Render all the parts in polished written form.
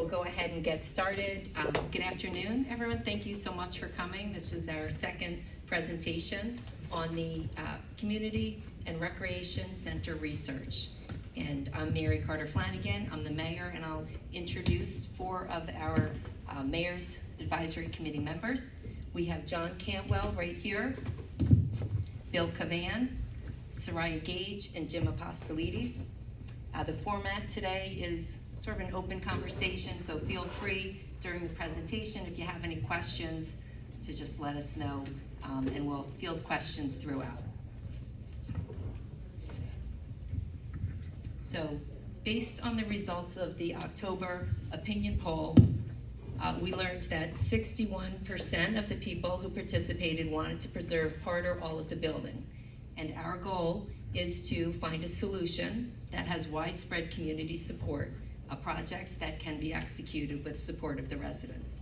we'll go ahead and get started. Good afternoon, everyone. Thank you so much for coming. This is our second presentation on the Community and Recreation Center research. And I'm Mary Carter Flanagan. I'm the mayor, and I'll introduce four of our Mayor's Advisory Committee members. We have John Cantwell right here, Bill Cavan, Soraya Gage, and Jim Apostolides. The format today is sort of an open conversation, so feel free during the presentation if you have any questions to just let us know, and we'll field questions throughout. So based on the results of the October opinion poll, we learned that 61% of the people who participated wanted to preserve part or all of the building. And our goal is to find a solution that has widespread community support, a project that can be executed with support of the residents.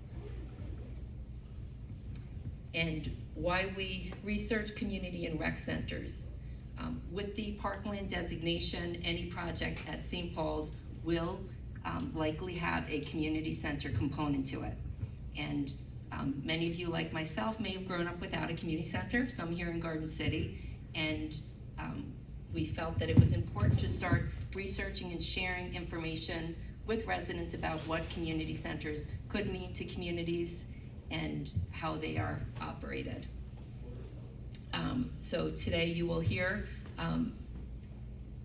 And why we research community and rec centers. With the parkland designation, any project at St. Paul's will likely have a community center component to it. And many of you, like myself, may have grown up without a community center, some here in Garden City, and we felt that it was important to start researching and sharing information with residents about what community centers could mean to communities and how they are operated. So today you will hear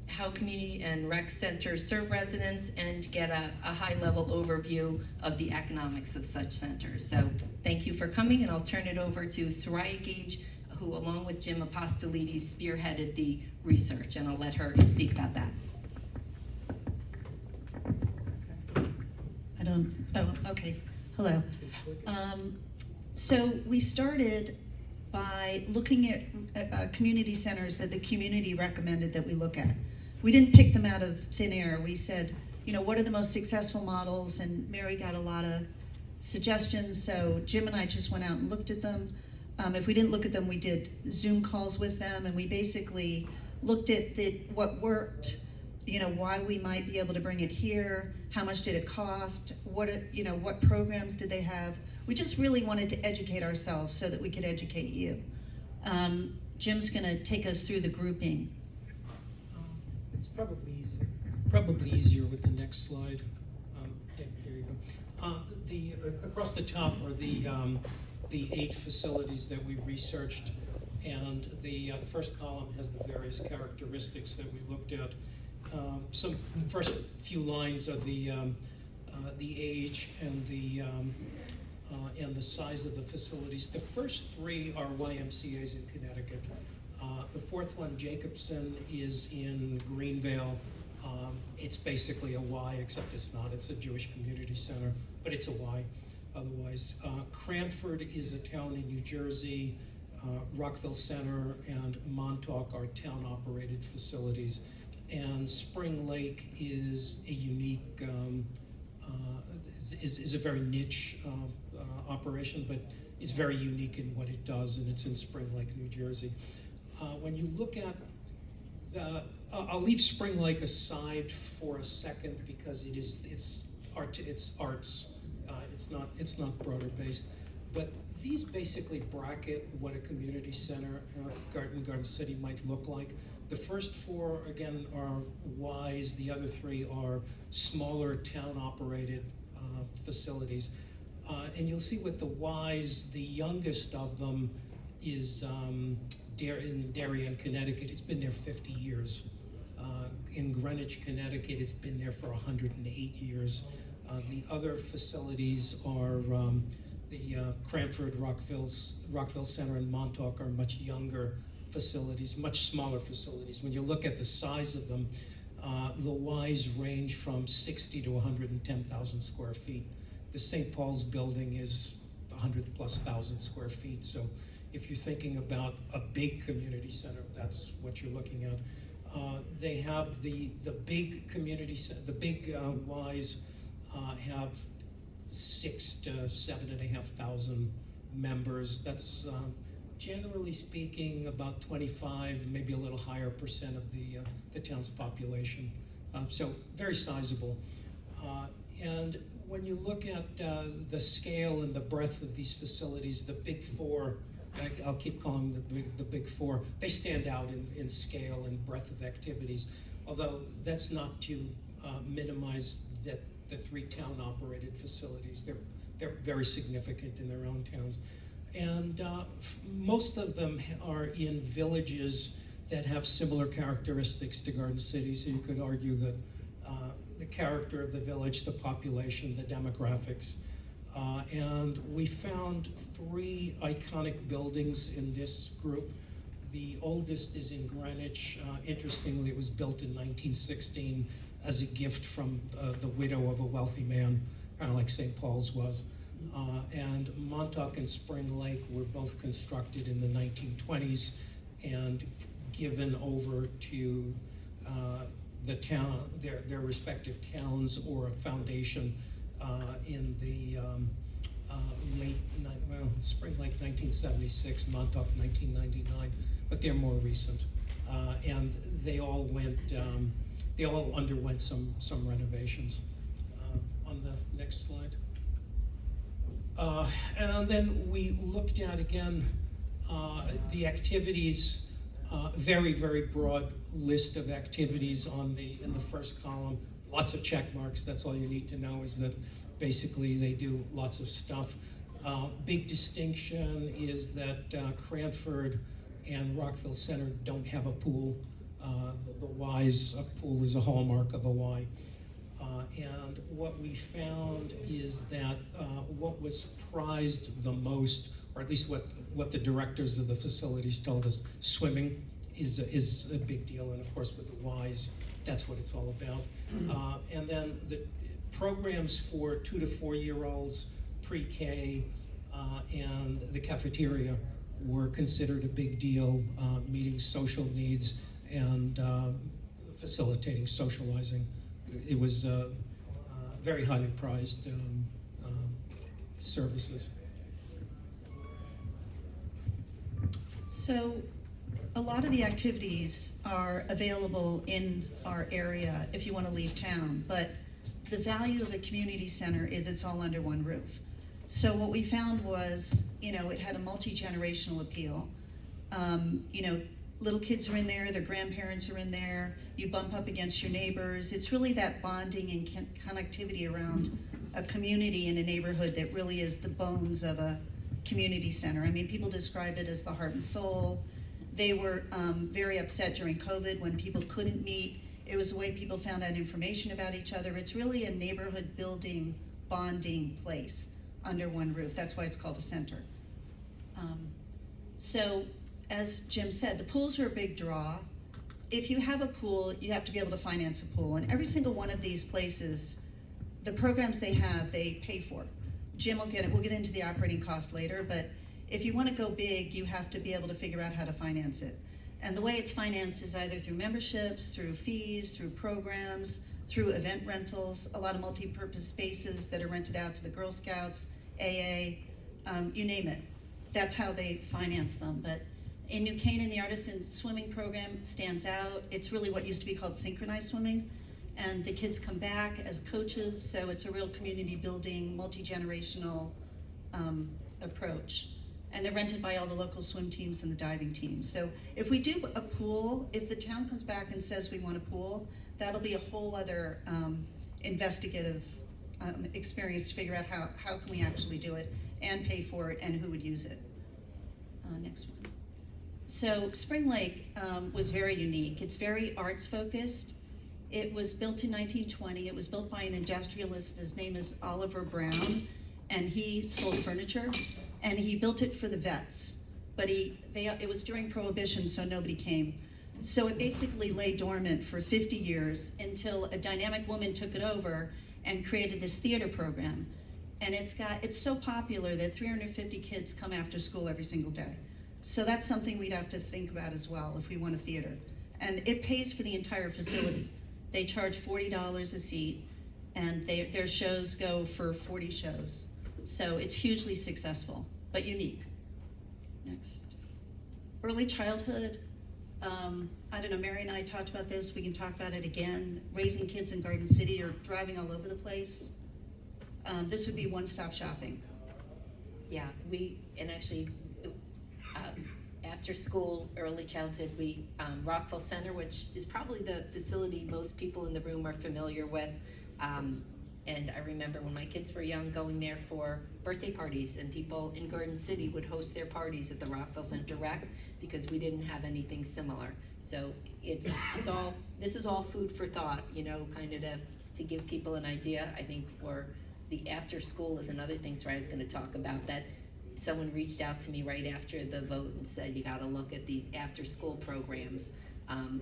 how community and rec centers serve residents and get a high-level overview of the economics of such centers. So thank you for coming, and I'll turn it over to Soraya Gage, who along with Jim Apostolides spearheaded the research, and I'll let her speak about that. Okay. Hello. So we started by looking at community centers that the community recommended that we look at. We didn't pick them out of thin air. We said, you know, what are the most successful models? And Mary got a lot of suggestions, so Jim and I just went out and looked at them. If we didn't look at them, we did Zoom calls with them, and we basically looked at what worked, you know, why we might be able to bring it here, how much did it cost, what programs did they have. We just really wanted to educate ourselves so that we could educate you. Jim's gonna take us through the grouping. It's probably easier with the next slide. Yeah, here you go. Across the top are the 8 facilities that we researched, and the first column has the various characteristics that we looked at. The first few lines are the age and the size of the facilities. The first 3 are YMCA's in Connecticut. The fourth one, Jacobson, is in Greenvale. It's basically a Y, except it's not. It's a Jewish community center, but it's a Y otherwise. Cranford is a town in New Jersey. Rockville Center and Montauk are town-operated facilities. And Spring Lake is a unique, is a very niche operation, but it's very unique in what it does, and it's in Spring Lake, New Jersey. When you look at I'll leave Spring Lake aside for a second because it's arts. It's not broader based, but these basically bracket what a community center, Garden City might look like. The first 4, again, are Ys. The other 3 are smaller town-operated facilities. And you'll see with the Ys, the youngest of them is in Darien, Connecticut. It's been there 50 years. In Greenwich, Connecticut, it's been there for 108 years. The other facilities are the Cranford, Rockville Center, and Montauk are much younger facilities, much smaller facilities. When you look at the size of them, the Ys range from 60 to 110,000 square feet. The St. Paul's building is 100,000+ square feet. So if you're thinking about a big community center, that's what you're looking at. They have the big community, the big Ys have 6,000 to 7,500 members. That's generally speaking about 25, maybe a little higher % of the town's population. So very sizable. And when you look at the scale and the breadth of these facilities, the big four, I'll keep calling them the big four, they stand out in scale and breadth of activities. Although that's not to minimize that the 3 town-operated facilities. They're very significant in their own towns. And most of them are in villages that have similar characteristics to Garden City, so you could argue that the character of the village, the population, the demographics. And we found 3 iconic buildings in this group. The oldest is in Greenwich. Interestingly, it was built in 1916 as a gift from the widow of a wealthy man, kind of like St. Paul's was. And Montauk and Spring Lake were both constructed in the 1920s and given over to the town, their respective towns, or a foundation in the Spring Lake 1976, Montauk 1999, but they're more recent. And they all underwent some renovations. On the next slide. And then we looked at, again, the activities, very, very broad list of activities in the first column. Lots of check marks. That's all you need to know, is that basically they do lots of stuff. Big distinction is that Cranford and Rockville Center don't have a pool. The Y's pool is a hallmark of a Y. And what we found is that what was prized the most, or at least what the directors of the facilities told us, swimming is a big deal. And of course with the Y's, that's what it's all about. And then the programs for 2 to 4 year olds, pre-K, and the cafeteria were considered a big deal, meeting social needs and facilitating socializing. It was very highly prized services. So a lot of the activities are available in our area if you want to leave town, but the value of a community center is it's all under one roof. So what we found was, it had a multi-generational appeal. Little kids are in there, their grandparents are in there, you bump up against your neighbors. It's really that bonding and connectivity around a community in a neighborhood that really is the bones of a community center. I mean, people described it as the heart and soul. They were very upset during COVID when people couldn't meet. It was a way people found out information about each other. It's really a neighborhood building, bonding place under one roof. That's why it's called a center. So, as Jim said, the pools are a big draw. If you have a pool, you have to be able to finance a pool. And every single one of these places, the programs they have, they pay for. Jim will get it. We'll get into the operating cost later, but if you want to go big, you have to be able to figure out how to finance it. And the way it's financed is either through memberships, through fees, through programs, through event rentals, a lot of multi-purpose spaces that are rented out to the Girl Scouts, AA, you name it. That's how they finance them. But in New Canaan, the artisan swimming program stands out. It's really what used to be called synchronized swimming. And the kids come back as coaches, so it's a real community building, multi-generational approach. And they're rented by all the local swim teams and the diving teams. So if we do a pool, if the town comes back and says we want a pool, that'll be a whole other investigative experience to figure out how can we actually do it and pay for it and who would use it. Next one. So Spring Lake was very unique. It's very arts focused. It was built in 1920. It was built by an industrialist. His name is Oliver Brown, and he sold furniture, and he built it for the vets. But it was during Prohibition, so nobody came. So it basically lay dormant for 50 years until a dynamic woman took it over and created this theater program. And it's so popular that 350 kids come after school every single day. So that's something we'd have to think about as well if we want a theater. And it pays for the entire facility. They charge $40 a seat, and their shows go for 40 shows. So it's hugely successful, but unique. Next. Early childhood. I don't know, Mary and I talked about this. We can talk about it again. Raising kids in Garden City or driving all over the place. This would be one-stop shopping. Yeah, and actually, after school, early childhood, Rockville Center, which is probably the facility most people in the room are familiar with. And I remember when my kids were young going there for birthday parties, and people in Garden City would host their parties at the Rockville Center Rec because we didn't have anything similar. So this is all food for thought, kind of to give people an idea. I think for the after school is another thing Sarah's going to talk about, that someone reached out to me right after the vote and said, you got to look at these after school programs.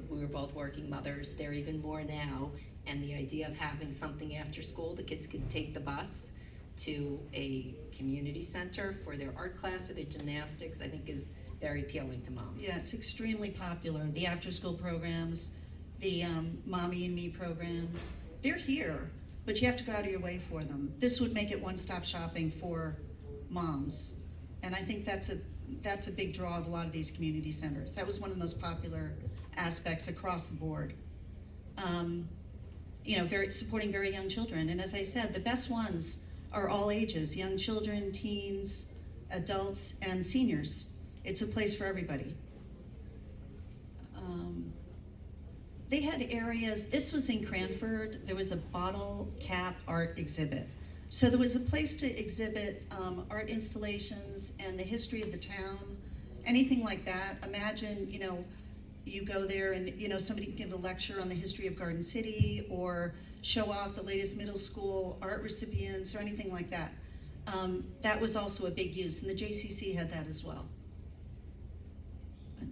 We were both working mothers. They're even more now. And the idea of having something after school, the kids could take the bus to a community center for their art class or their gymnastics, I think is very appealing to moms. Yeah, it's extremely popular. The after-school programs, the Mommy and Me programs, they're here, but you have to go out of your way for them. This would make it one-stop shopping for moms. And I think that's a big draw of a lot of these community centers. That was one of the most popular aspects across the board. Supporting very young children. And as I said, the best ones are all ages, young children, teens, adults, and seniors. It's a place for everybody. They had areas, this was in Cranford, there was a bottle cap art exhibit. So there was a place to exhibit art installations and the history of the town, anything like that. Imagine, you go there and, somebody can give a lecture on the history of Garden City or show off the latest middle school art recipients or anything like that. That was also a big use, and the JCC had that as well.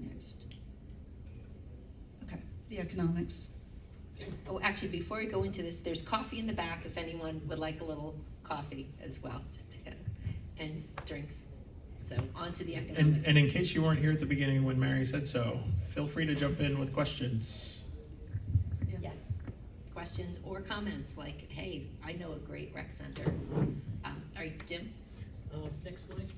Next. Okay, the economics. Oh, actually, before we go into this, there's coffee in the back if anyone would like a little coffee as well, and drinks. So on to the economics. And in case you weren't here at the beginning when Mary said so, feel free to jump in with questions. Yeah. Yes, questions or comments like, hey, I know a great rec center. All right, Jim? Next slide.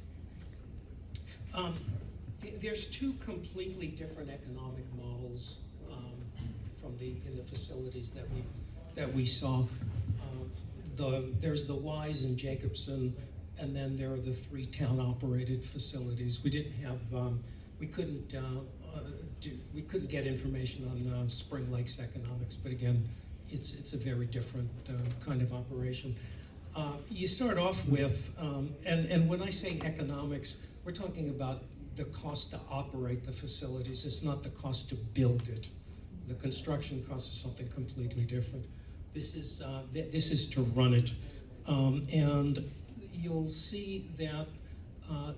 There's two completely different economic models in the facilities that we saw. There's the Wise and Jacobson, and then there are the 3 town-operated facilities. We didn't have, we couldn't get information on Spring Lakes economics, but again, it's a very different kind of operation. You start off with, and when I say economics, we're talking about the cost to operate the facilities. It's not the cost to build it. The construction cost is something completely different. This is to run it, and you'll see that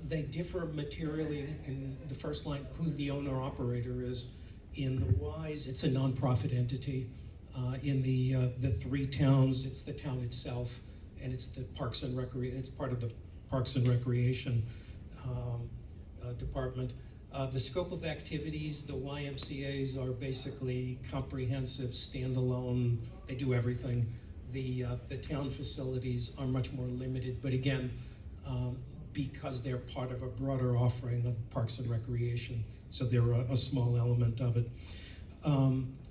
they differ materially in the first line, who the owner-operator is. In the Wise, it's a nonprofit entity. In the 3 towns, it's the town itself, and it's the Parks and Recreation. It's part of the Parks and Recreation department. The scope of activities, the YMCA's are basically comprehensive, standalone. They do everything. The town facilities are much more limited, but again, because they're part of a broader offering of Parks and Recreation, so they're a small element of it.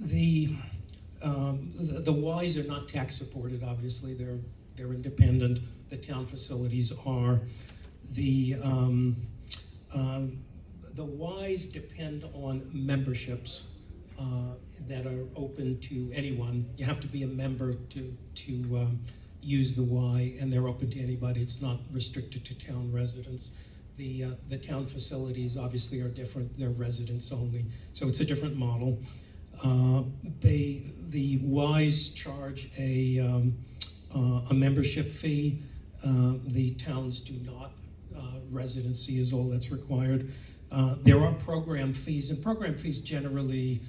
The Ys are not tax supported, obviously. They're independent. The town facilities are. The Ys depend on memberships that are open to anyone. You have to be a member to use the Y, and they're open to anybody. It's not restricted to town residents. The town facilities obviously are different. They're residents only, so it's a different model. The Ys charge a membership fee. The towns do not. Residency is all that's required. There are program fees, and program fees generally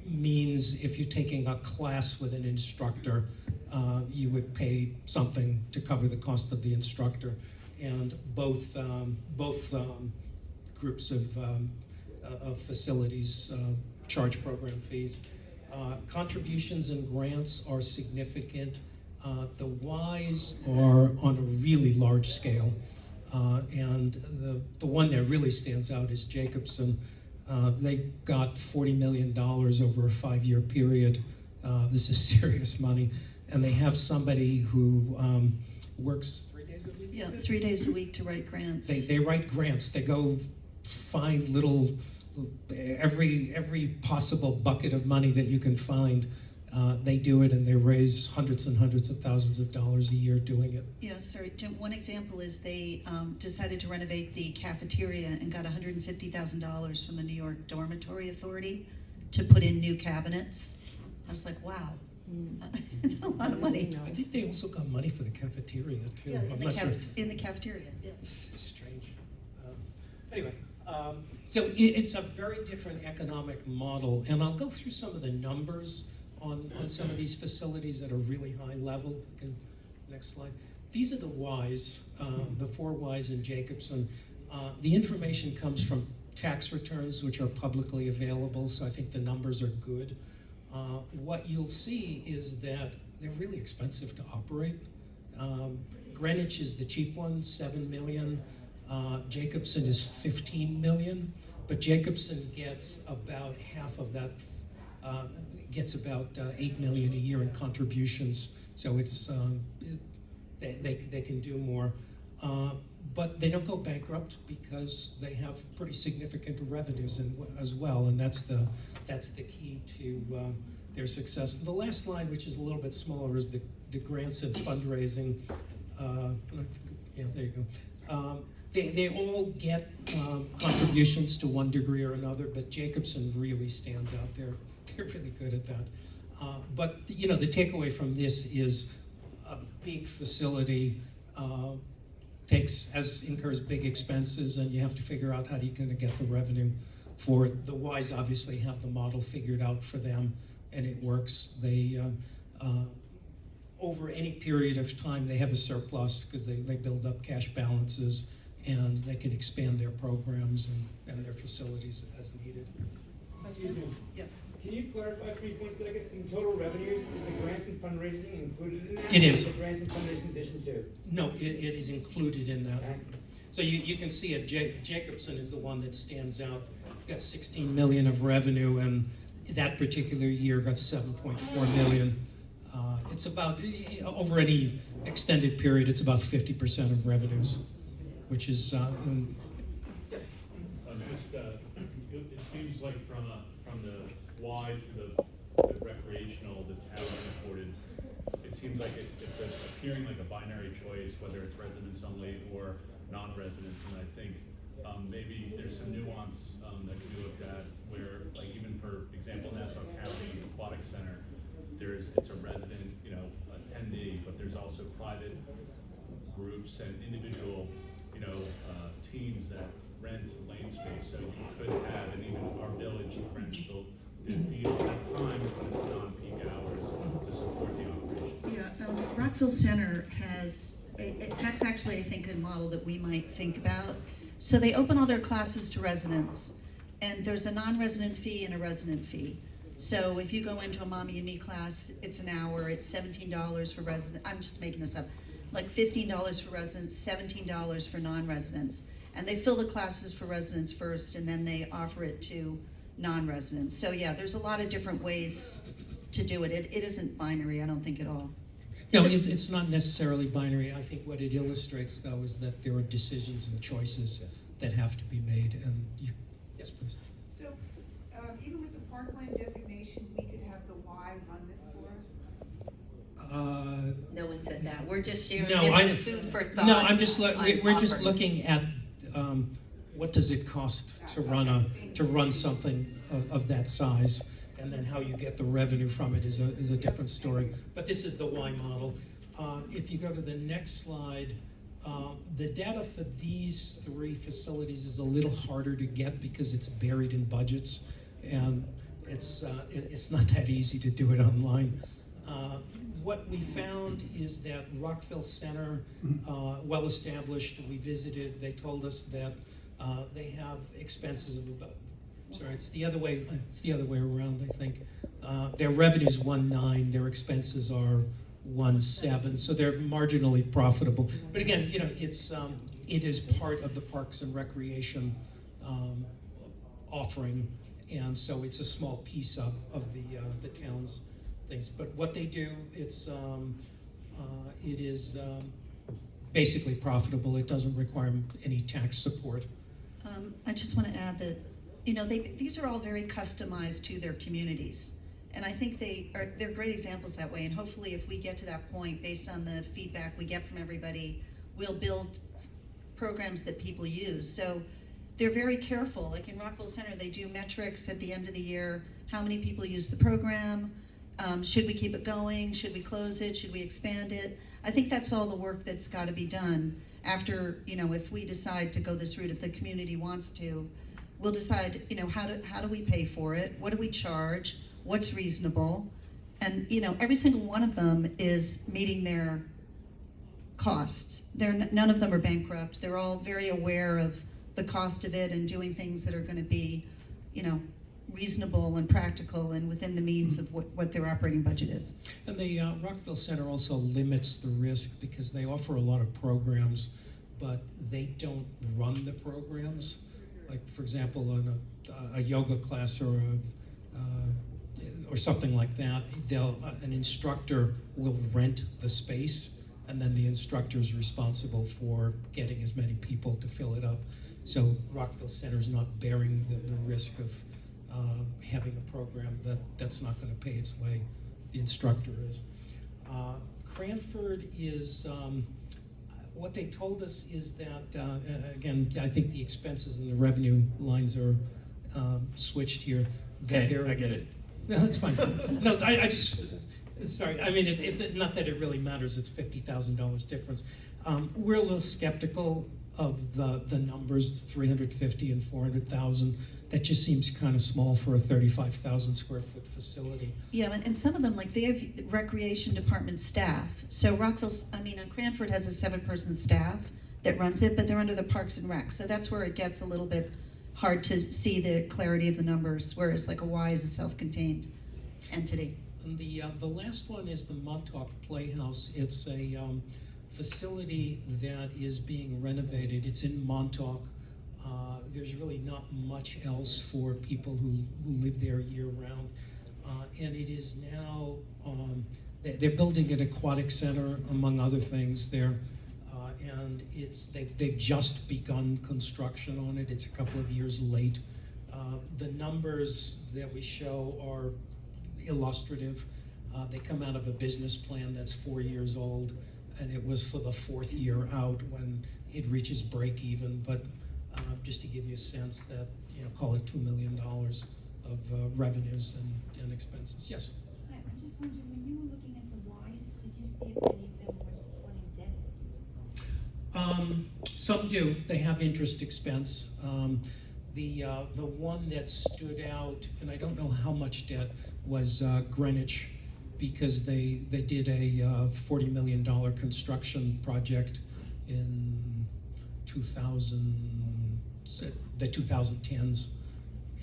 means if you're taking a class with an instructor, you would pay something to cover the cost of the instructor. And both groups of facilities charge program fees. Contributions and grants are significant. The Ys are on a really large scale. And the one that really stands out is Jacobson. They got $40 million over a 5-year period. This is serious money. and they have somebody who works 3 days a week. Yeah, 3 days a week to write grants. They write grants. They go find every possible bucket of money that you can find. They do it, and they raise hundreds and hundreds of thousands of dollars a year doing it. Yeah, sorry, Jim, one example is they decided to renovate the cafeteria and got $150,000 from the New York Dormitory Authority to put in new cabinets. I was like, wow, it's a lot of money. I think they also got money for the cafeteria too. Yeah, I'm not sure. in the cafeteria, yeah. Strange. Anyway, so it's a very different economic model, and I'll go through some of the numbers on some of these facilities at a really high level. Next slide. These are the Ys, the 4 Ys in Jacobson. The information comes from tax returns, which are publicly available, so I think the numbers are good. What you'll see is that they're really expensive to operate. Greenwich is the cheap one, 7 million. Jacobson is 15 million, but Jacobson gets about half of that, gets about 8 million a year in contributions. So it's they can do more, but they don't go bankrupt because they have pretty significant revenues as well, and that's the key to their success. The last line, which is a little bit smaller, is the grants and fundraising. Yeah, there you go. They all get contributions to one degree or another, but Jacobson really stands out there. They're really good at that. But the takeaway from this is a big facility incurs big expenses, and you have to figure out how you're going to get the revenue for it. The Ys obviously have the model figured out for them, and it works. They over any period of time, they have a surplus because they build up cash balances, and they can expand their programs and their facilities as needed. Excuse me. Yeah. Can you clarify 3 points that I get? In total revenues, is the grants and fundraising included in that? It is. The grants and fundraising addition too? No, it is included in that. Okay. So you can see it, Jacobson is the one that stands out. Got 16 million of revenue, and that particular year got 7.4 million. It's about, over any extended period, it's about 50% of revenues, which is, Yes. It seems like from the Y to the recreational, the town supported, it seems like it's appearing like a binary choice, whether it's residents only or non-residents, and I think maybe there's some nuance that can be looked at where, like even for example, Nassau County Aquatic Center, it's a resident, attendee, but there's also private groups and individual, teams that rent lane space. So you could have, and even our village rents the field at times when it's non-peak hours to support the operation. Yeah, Rockville Center has, that's actually, I think, a model that we might think about. So they open all their classes to residents, and there's a non-resident fee and a resident fee. So if you go into a Mommy and Me class, it's an hour, it's $17 for residents, I'm just making this up, like $15 for residents, $17 for non-residents. And they fill the classes for residents first, and then they offer it to non-residents. So yeah, there's a lot of different ways to do it. It isn't binary, I don't think at all. no, it's not necessarily binary. I think what it illustrates, though, is that there are decisions and choices that have to be made. And yes, please. So, even with the parkland designation, we could have the Y run this for us? No one said that. We're just sharing No, this as food for thought. No, I'm just on we're just offers. looking at what does it cost to run something of that size, and then how you get the revenue from it is a different story. But this is the Y model. If you go to the next slide, the data for these 3 facilities is a little harder to get because it's buried in budgets, and it's not that easy to do it online. What we found is that Rockville Center, well established, we visited, they told us that they have expenses of about, sorry, it's the other way around, I think. Their revenue's 1.9, their expenses are 1.7, so they're marginally profitable. But again, it is part of the Parks and Recreation offering, and so it's a small piece of the town's things. But what they do, it is basically profitable. It doesn't require any tax support. I just want to add that, these are all very customized to their communities. And I think they're great examples that way. And hopefully if we get to that point, based on the feedback we get from everybody, we'll build programs that people use. So they're very careful. Like in Rockville Center, they do metrics at the end of the year. How many people use the program? Should we keep it going? Should we close it? Should we expand it? I think that's all the work that's got to be done after, if we decide to go this route, if the community wants to, we'll decide, how do we pay for it? What do we charge? What's reasonable? And, every single one of them is meeting their costs. None of them are bankrupt. They're all very aware of the cost of it and doing things that are going to be, reasonable and practical and within the means of what their operating budget is. And the Rockville Center also limits the risk because they offer a lot of programs, but they don't run the programs. Like, for example, in a yoga class or something like that, an instructor will rent the space, and then the instructor is responsible for getting as many people to fill it up. So Rockville Center is not bearing the risk of having a program that's not going to pay its way. The instructor is. Cranford is, what they told us is that, again, I think the expenses and the revenue lines are switched here. Okay, I get it. No, that's fine. No, I just, sorry, I mean, not that it really matters, it's $50,000 difference. We're a little skeptical of the numbers, 350 and 400,000. That just seems kind of small for a 35,000 square foot facility. Yeah, and some of them, like they have recreation department staff. So Cranford has a 7-person staff that runs it, but they're under the Parks and Rec. So that's where it gets a little bit hard to see the clarity of the numbers, whereas like a Y is a self-contained entity. And the last one is the Montauk Playhouse. It's a facility that is being renovated. It's in Montauk. There's really not much else for people who live there year-round. And it is now, they're building an aquatic center, among other things there. And they've just begun construction on it. It's a couple of years late. The numbers that we show are illustrative. They come out of a business plan that's 4 years old, and it was for the 4th year out when it reaches break even. But just to give you a sense that, call it $2 million of revenues and expenses. Yes? Hi, I'm just wondering, when you were looking at the Ys, did you see if any of them were supporting debt? Some do. They have interest expense. The one that stood out, and I don't know how much debt, was Greenwich, because they did a $40 million construction project in the 2010s,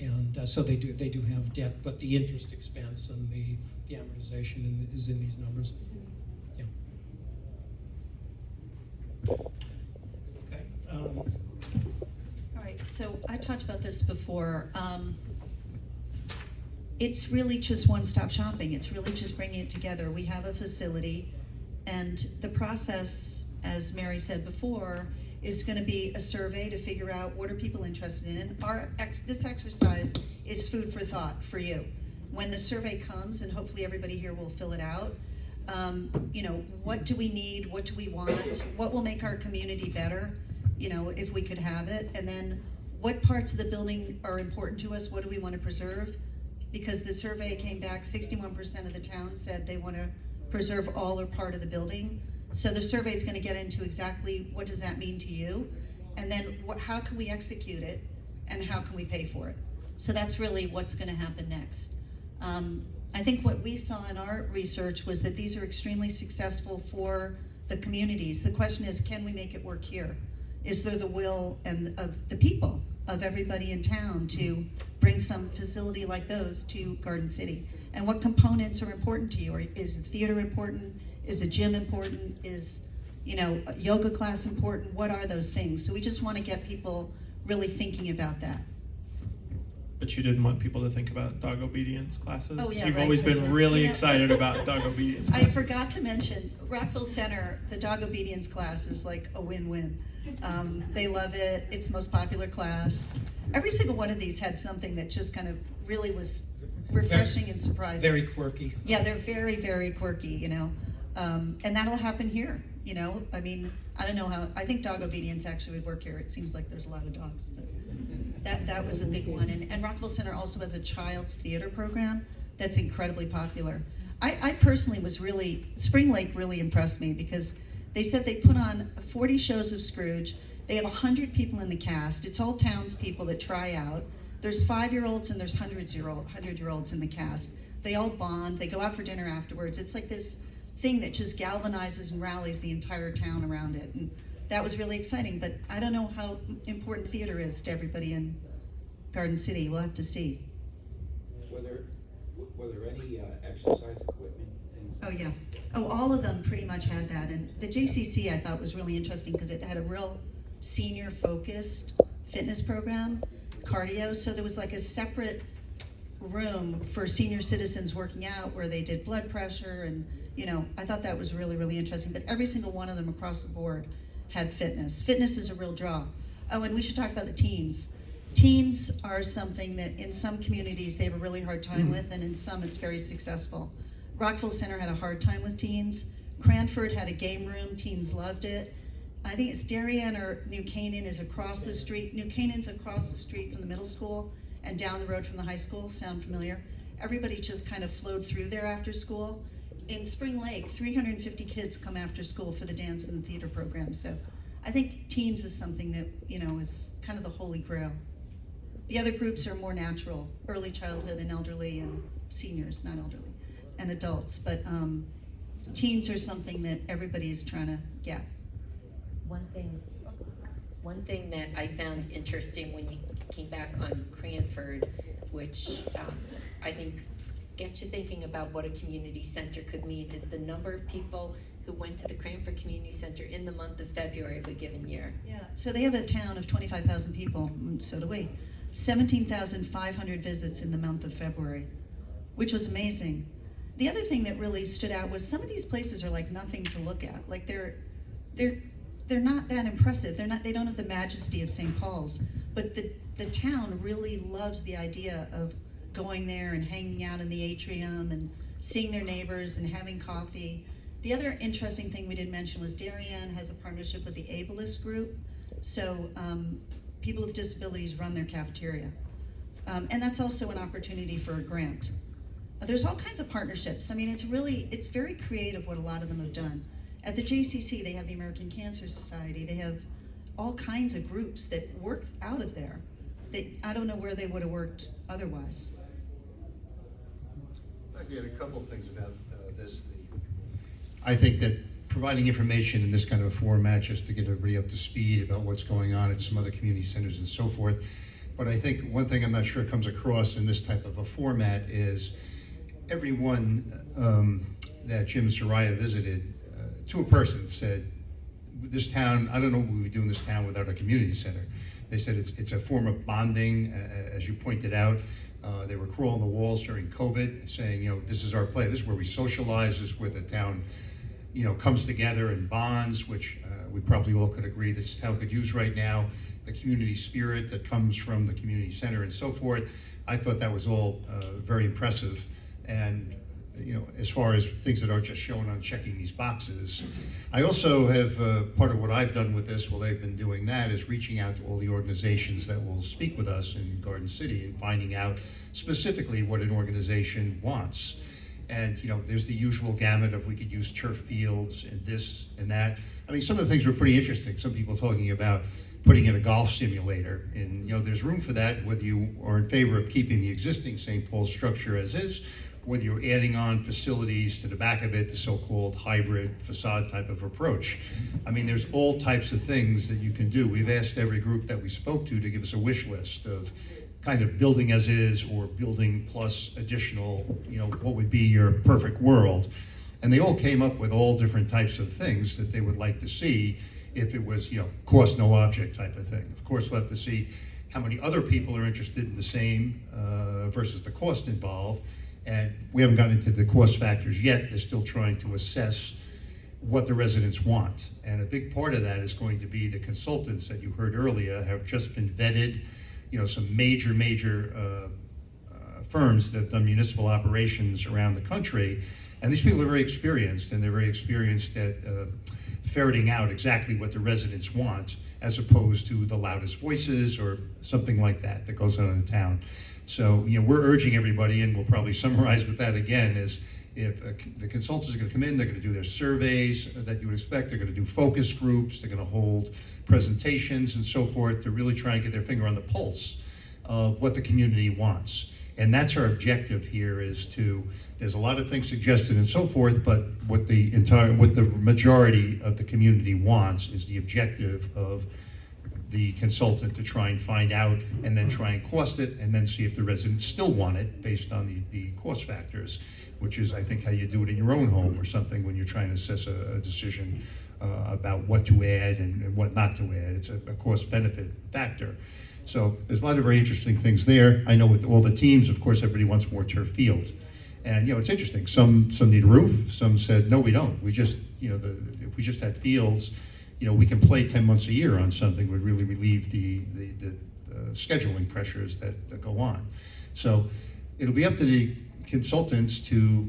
and so they do have debt, but the interest expense and the amortization is in these numbers. Yeah. Okay. All right, so I talked about this before. It's really just one-stop shopping. It's really just bringing it together. We have a facility, and the process, as Mary said before, is going to be a survey to figure out what are people interested in. This exercise is food for thought for you. When the survey comes, and hopefully everybody here will fill it out, what do we need? What do we want? What will make our community better? If we could have it. And then what parts of the building are important to us? What do we want to preserve? Because the survey came back, 61% of the town said they want to preserve all or part of the building. So the survey is going to get into exactly what does that mean to you, and then how can we execute it, and how can we pay for it. So that's really what's going to happen next. I think what we saw in our research was that these are extremely successful for the communities. The question is, can we make it work here? Is there the will of the people, of everybody in town, to bring some facility like those to Garden City? And what components are important to you? Or is theater important? Is a gym important? Is a yoga class important? What are those things? So we just want to get people really thinking about that. but you didn't want people to think about dog obedience classes. Oh, yeah, You've right. always been really You know- excited about dog obedience I classes. forgot to mention, Rockville Center, the dog obedience class is like a win-win. They love it, it's the most popular class. Every single one of these had something that just kind of really was refreshing and surprising. Very quirky. Yeah, they're very, very quirky, you know. And that'll happen here, you know. I mean, I don't know how, I think dog obedience actually would work here. It seems like there's a lot of dogs. But that was a big one. And Rockville Center also has a child's theater program that's incredibly popular. I personally was really, Spring Lake really impressed me because they said they put on 40 shows of Scrooge. They have 100 people in the cast. It's all townspeople that try out. There's 5-year-olds and there's 100-year-olds in the cast. They all bond, they go out for dinner afterwards. It's like this thing that just galvanizes and rallies the entire town around it. And that was really exciting, but I don't know how important theater is to everybody in Garden City. We'll have to see. Were there any exercise equipment? Oh, yeah. Oh, all of them pretty much had that. And the JCC I thought was really interesting because it had a real senior-focused fitness program, cardio. So there was like a separate room for senior citizens working out where they did blood pressure and, you know, I thought that was really, really interesting. But every single one of them across the board had fitness. Fitness is a real draw. Oh, and we should talk about the teens. Teens are something that in some communities they have a really hard time with, and in some it's very successful. Rockville Center had a hard time with teens. Cranford had a game room, teens loved it. I think it's Darien or New Canaan is across the street. New Canaan's across the street from the middle school and down the road from the high school. Sound familiar? Everybody just kind of flowed through there after school. In Spring Lake, 350 kids come after school for the dance and the theater program. So I think teens is something that, you know, is kind of the holy grail. The other groups are more natural, early childhood and elderly and seniors, not elderly, and adults. But teens are something that everybody is trying to get. One thing that I found interesting when you came back on Cranford, which I think gets you thinking about what a community center could mean, is the number of people who went to the Cranford Community Center in the month of February of a given year. Yeah, so they have a town of 25,000 people, so do we. 17,500 visits in the month of February, which was amazing. The other thing that really stood out was some of these places are like nothing to look at. Like they're not that impressive. They don't have the majesty of St. Paul's, but the town really loves the idea of going there and hanging out in the atrium and seeing their neighbors and having coffee. The other interesting thing we didn't mention was Darien has a partnership with the Ableist Group. So people with disabilities run their cafeteria. And that's also an opportunity for a grant. There's all kinds of partnerships. I mean, it's very creative what a lot of them have done. At the JCC, they have the American Cancer Society. They have all kinds of groups that work out of there. I don't know where they would have worked otherwise. Again, a couple of things about this. I think that providing information in this kind of a format just to get everybody up to speed about what's going on at some other community centers and so forth. But I think one thing I'm not sure comes across in this type of a format is everyone that Jim Soraya visited, to a person, said, this town, I don't know what we would do in this town without a community center. They said it's a form of bonding, as you pointed out. They were crawling the walls during COVID, saying, you know, this is our play. This is where we socialize. This is where the town, you know, comes together and bonds, which we probably all could agree this town could use right now. The community spirit that comes from the community center and so forth. I thought that was all very impressive. And, you know, as far as things that aren't just shown on checking these boxes. I also have, part of what I've done with this, while they've been doing that, is reaching out to all the organizations that will speak with us in Garden City and finding out specifically what an organization wants. And, you know, there's the usual gamut of we could use turf fields and this and that. I mean, some of the things were pretty interesting. Some people talking about putting in a golf simulator. And, you know, there's room for that, whether you are in favor of keeping the existing St. Paul structure as is, whether you're adding on facilities to the back of it, the so-called hybrid facade type of approach. I mean, there's all types of things that you can do. We've asked every group that we spoke to give us a wish list of kind of building as is or building plus additional, you know, what would be your perfect world. And they all came up with all different types of things that they would like to see if it was, you know, cost no object type of thing. Of course, we'll have to see how many other people are interested in the same versus the cost involved. And we haven't gotten into the cost factors yet. They're still trying to assess what the residents want. And a big part of that is going to be the consultants that you heard earlier have just been vetted. You know, some major firms that have done municipal operations around the country. And these people are very experienced, and they're very experienced at ferreting out exactly what the residents want, as opposed to the loudest voices or something like that that goes on in the town. So, you know, we're urging everybody, and we'll probably summarize with that again, is if the consultants are going to come in, they're going to do their surveys that you would expect, they're going to do focus groups, they're going to hold presentations and so forth to really try and get their finger on the pulse of what the community wants. And that's our objective here, is to, there's a lot of things suggested and so forth, but what the majority of the community wants is the objective of the consultant to try and find out, and then try and cost it, and then see if the residents still want it based on the cost factors, which is, I think, how you do it in your own home or something when you're trying to assess a decision about what to add and what not to add. It's a cost-benefit factor. So there's a lot of very interesting things there. I know with all the teams, of course, everybody wants more turf fields. And, you know, it's interesting. Some need a roof. Some said, no, we don't. We just, you know, if we just had fields, you know, we can play 10 months a year on something would really relieve the scheduling pressures that go on. So it'll be up to the consultants to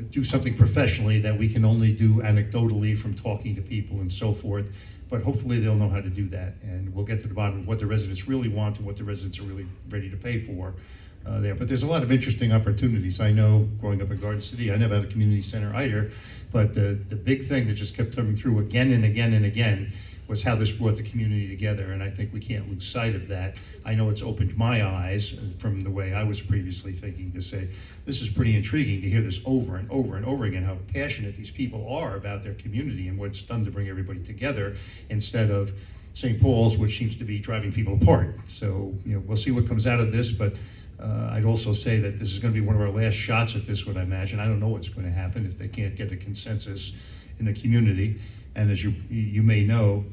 do something professionally that we can only do anecdotally from talking to people and so forth. But hopefully they'll know how to do that, and we'll get to the bottom of what the residents really want and what the residents are really ready to pay for there. But there's a lot of interesting opportunities. I know growing up in Garden City, I never had a community center either, but the big thing that just kept coming through again and again and again was how this brought the community together, and I think we can't lose sight of that. I know it's opened my eyes from the way I was previously thinking to say, this is pretty intriguing to hear this over and over and over again, how passionate these people are about their community and what it's done to bring everybody together, instead of St. Paul's, which seems to be driving people apart. So, you know, we'll see what comes out of this, but I'd also say that this is going to be one of our last shots at this, would I imagine. I don't know what's going to happen if they can't get a consensus in the community. And as you may know,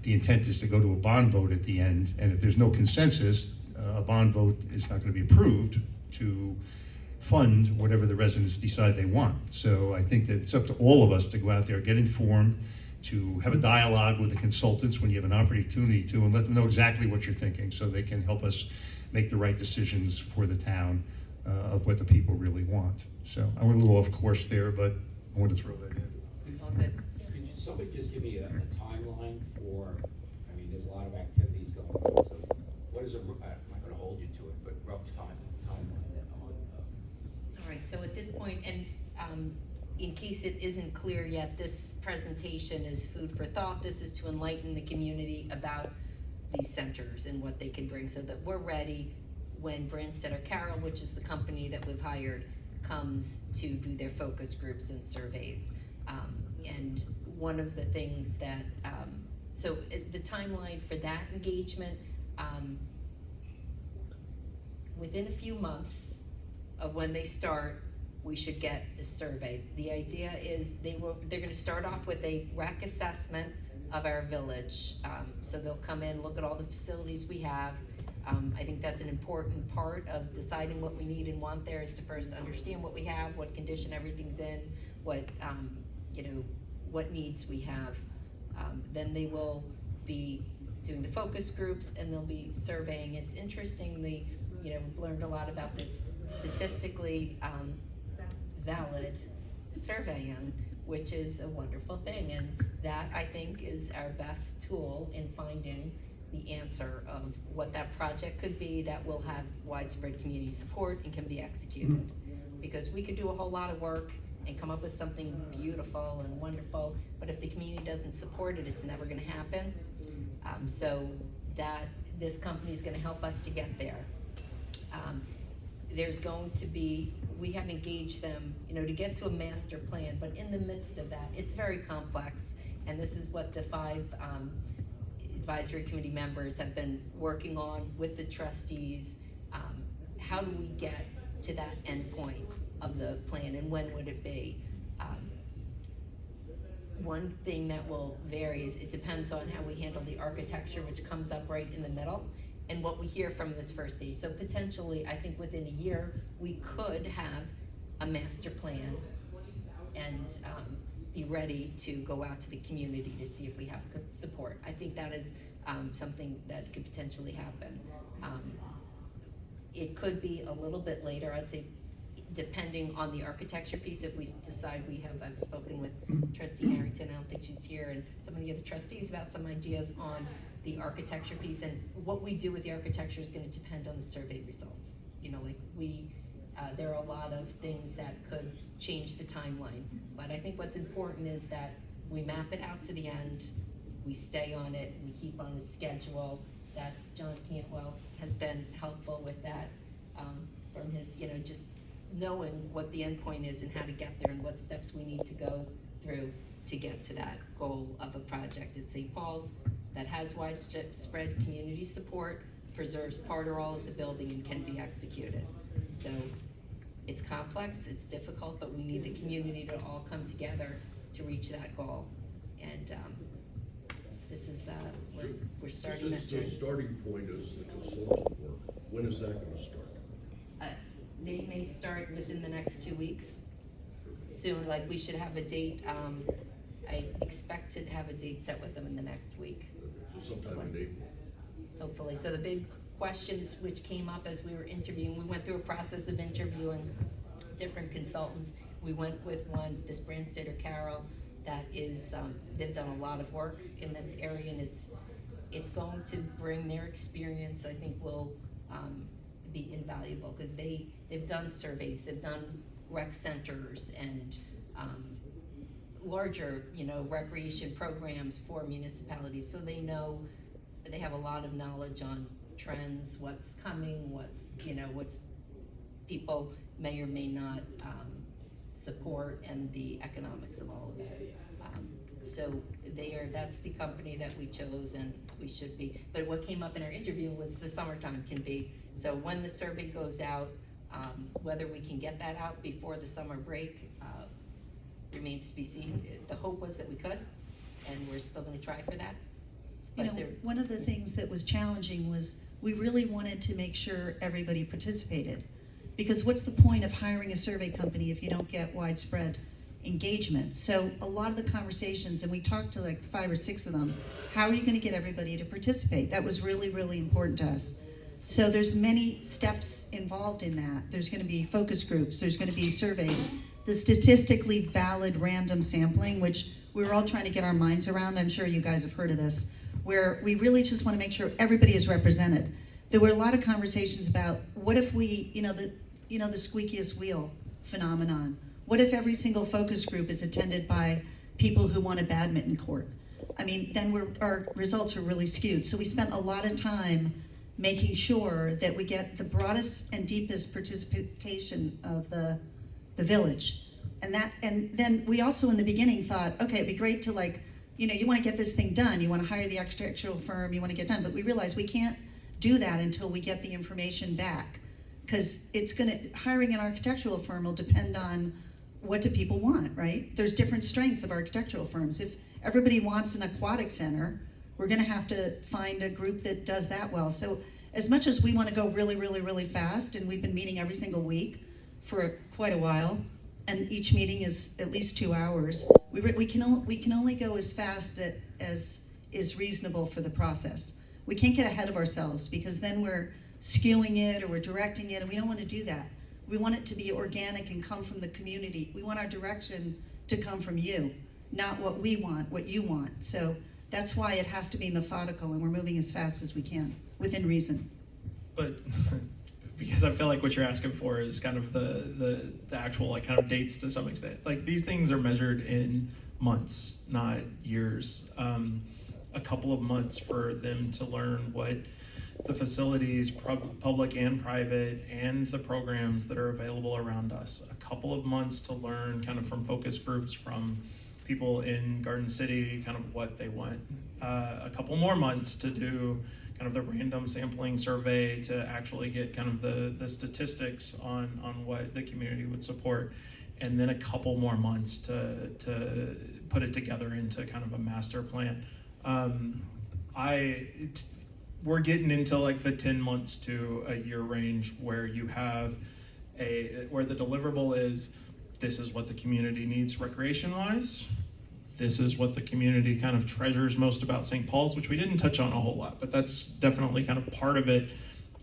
the intent is to go to a bond vote at the end, and if there's no consensus, a bond vote is not going to be approved to fund whatever the residents decide they want. So I think that it's up to all of us to go out there, get informed, to have a dialogue with the consultants when you have an opportunity to, and let them know exactly what you're thinking so they can help us make the right decisions for the town of what the people really want. So I went a little off course there, but I wanted to throw that in. All good. Could somebody just give me a timeline for, I mean, there's a lot of activities going on, so what is I'm not gonna hold you to it, but rough timeline on, All right, so at this point, and in case it isn't clear yet, this presentation is food for thought. This is to enlighten the community about these centers and what they can bring, so that we're ready when Branstetter Carroll, which is the company that we've hired, comes to do their focus groups and surveys. And one of the things that, so the timeline for that engagement, within a few months of when they start, we should get a survey. The idea is they're gonna start off with a rec assessment of our village. So they'll come in, look at all the facilities we have. I think that's an important part of deciding what we need and want there, is to first understand what we have, what condition everything's in, what, you know, what needs we have. Then they will be doing the focus groups, and they'll be surveying. It's interestingly, you know, we've learned a lot about this statistically valid surveying, which is a wonderful thing, and that, I think, is our best tool in finding the answer of what that project could be that will have widespread community support and can be executed. Because we could do a whole lot of work and come up with something beautiful and wonderful, but if the community doesn't support it, it's never gonna happen. So that this company is gonna help us to get there. There's going to be, we have engaged them, you know, to get to a master plan, but in the midst of that, it's very complex. And this is what the 5 advisory committee members have been working on with the trustees. How do we get to that end point of the plan, and when would it be? One thing that will vary is it depends on how we handle the architecture, which comes up right in the middle. and what we hear from this first stage. So potentially, I think within a year, we could have a master plan and be ready to go out to the community to see if we have support. I think that is something that could potentially happen. It could be a little bit later, I'd say, depending on the architecture piece. If we decide I've spoken with Trustee Harrington, I don't think she's here, and some of the other trustees about some ideas on the architecture piece, and what we do with the architecture is gonna depend on the survey results. You know, like there are a lot of things that could change the timeline, but I think what's important is that we map it out to the end, we stay on it, we keep on the schedule. That's John Cantwell has been helpful with that, from his, just knowing what the end point is and how to get there and what steps we need to go through to get to that goal of a project at St. Paul's that has widespread community support, preserves part or all of the building, and can be executed. So it's complex, it's difficult, but we need the community to all come together to reach that goal. And this is, we're starting that Since journey. the starting point is the consultant work, when is that gonna start? They may start within the next 2 weeks. Soon, like we should have a date, I expect to have a date set with them in the next week, So sometime in April? hopefully. So the big question which came up as we were interviewing, we went through a process of interviewing different consultants. We went with one, this Brandstater Carroll, that is, they've done a lot of work in this area, and it's going to bring their experience, I think will be invaluable, because they've done surveys, they've done rec centers and larger, recreation programs for municipalities, so they know, they have a lot of knowledge on trends, what's coming, what's people may or may not support, and the economics of all of it. So that's the company that we chose, and we should be, but what came up in our interview was the summertime can be, so when the survey goes out, whether we can get that out before the summer break remains to be seen. The hope was that we could, and we're still gonna try for that. But One of the things that was challenging was we really wanted to make sure everybody participated. Because what's the point of hiring a survey company if you don't get widespread engagement? So a lot of the conversations, and we talked to like 5 or 6 of them, how are you gonna get everybody to participate? That was really, really important to us. So there's many steps involved in that. There's gonna be focus groups, there's gonna be surveys, the statistically valid random sampling, which we were all trying to get our minds around. I'm sure you guys have heard of this, where we really just wanna make sure everybody is represented. There were a lot of conversations about what if we, the squeakiest wheel phenomenon. What if every single focus group is attended by people who want a badminton court? I mean, then our results are really skewed. So we spent a lot of time making sure that we get the broadest and deepest participation of the village. And then we also in the beginning thought, okay, it'd be great to you wanna get this thing done, you wanna hire the architectural firm, you wanna get done, but we realized we can't do that until we get the information back. Because hiring an architectural firm will depend on what do people want, right? There's different strengths of architectural firms. If everybody wants an aquatic center, we're gonna have to find a group that does that well. So as much as we wanna go really, really, really fast, and we've been meeting every single week for quite a while, and each meeting is at least 2 hours, we can only go as fast as is reasonable for the process. We can't get ahead of ourselves, because then we're skewing it or we're directing it, and we don't want to do that. We want it to be organic and come from the community. We want our direction to come from you, not what we want, what you want. So that's why it has to be methodical, and we're moving as fast as we can, within reason. But because I feel like what you're asking for is kind of the actual kind of dates to some extent. Like these things are measured in months, not years. A couple of months for them to learn what the facilities, public and private, and the programs that are available around us. A couple of months to learn kind of from focus groups, from people in Garden City, kind of what they want. A couple more months to do kind of the random sampling survey to actually get kind of the statistics on what the community would support. And then a couple more months to put it together into kind of a master plan. we're getting into like the 10 months to a year range where you have where the deliverable is, this is what the community needs recreation wise. This is what the community kind of treasures most about St. Paul's, which we didn't touch on a whole lot, but that's definitely kind of part of it,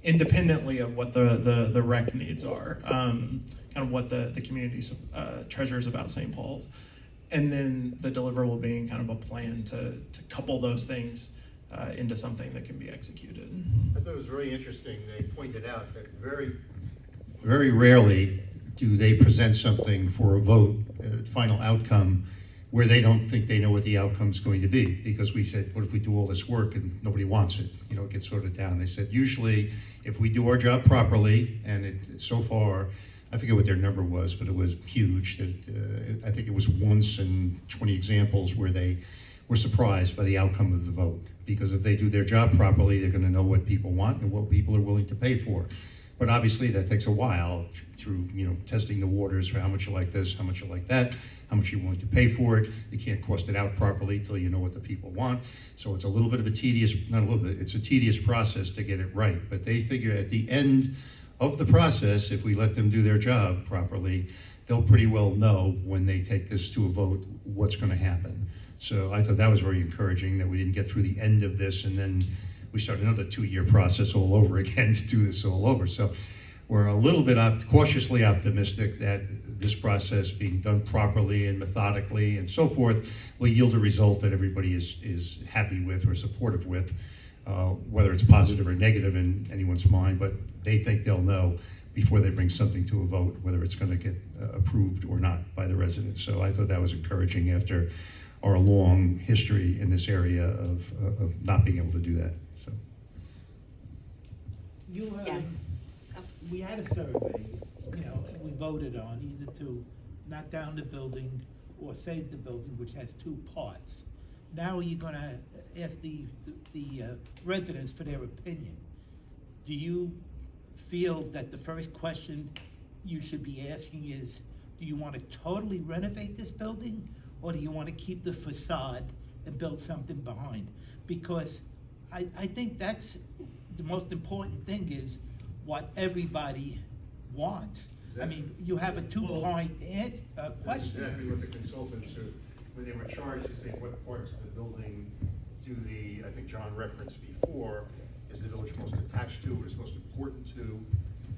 independently of what the rec needs are, kind of what the community treasures about St. Paul's. And then the deliverable being kind of a plan to couple those things into something that can be executed. I thought it was very interesting. They pointed out that very rarely do they present something for a vote, final outcome, where they don't think they know what the outcome's going to be. Because we said, what if we do all this work and nobody wants it? You know, it gets voted down. They said, usually, if we do our job properly, and so far, I forget what their number was, but it was huge. That I think it was once in 20 examples where they were surprised by the outcome of the vote. Because if they do their job properly, they're going to know what people want and what people are willing to pay for. But obviously, that takes a while through, you know, testing the waters for how much you like this, how much you like that, how much you're willing to pay for it. You can't cost it out properly till you know what the people want. So it's a little bit of a tedious, not a little bit, it's a tedious process to get it right. But they figure at the end of the process, if we let them do their job properly, they'll pretty well know when they take this to a vote what's going to happen. So I thought that was very encouraging that we didn't get through the end of this and then we start another 2-year process all over again to do this all over. So we're a little bit cautiously optimistic that this process being done properly and methodically and so forth will yield a result that everybody is happy with or supportive with, whether it's positive or negative in anyone's mind, but they think they'll know before they bring something to a vote whether it's going to get approved or not by the residents. So I thought that was encouraging after our long history in this area of not being able to do that. So. Yes. We had a survey, you know, we voted on either to knock down the building or save the building, which has 2 parts. Now you're gonna ask the residents for their opinion. Do you feel that the first question you should be asking is, do you want to totally renovate this building, or do you want to keep the facade and build something behind? Because I think that's the most important thing, is what everybody wants. I mean, you have a 2-point question. That's exactly what the consultants, when they were charged to say what parts of the building do I think John referenced before, is the village most attached to, or is most important to,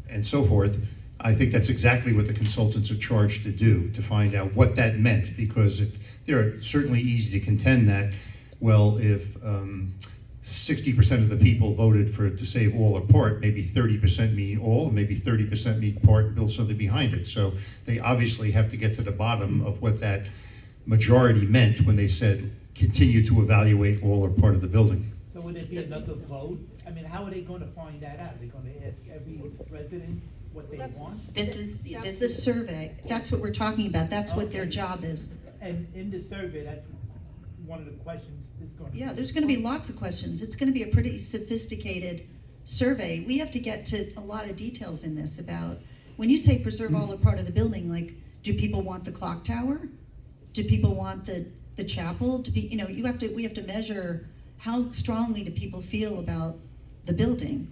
and so forth. I think that's exactly what the consultants are charged to do, to find out what that meant, because they're certainly easy to contend that, well, if 60% of the people voted to save all or part, maybe 30% mean all, and maybe 30% mean part and build something behind it. So they obviously have to get to the bottom of what that majority meant when they said, continue to evaluate all or part of the building. So would it be another vote? I mean, how are they going to find that out? Are they going to ask every resident what they want? That's the survey. That's what we're talking about. That's what their job is. And in the survey, that's one of the questions is going to be. Yeah, there's going to be lots of questions. It's going to be a pretty sophisticated survey. We have to get to a lot of details in this about, when you say preserve all or part of the building, like, do people want the clock tower? Do people want the chapel? We have to measure how strongly do people feel about the building,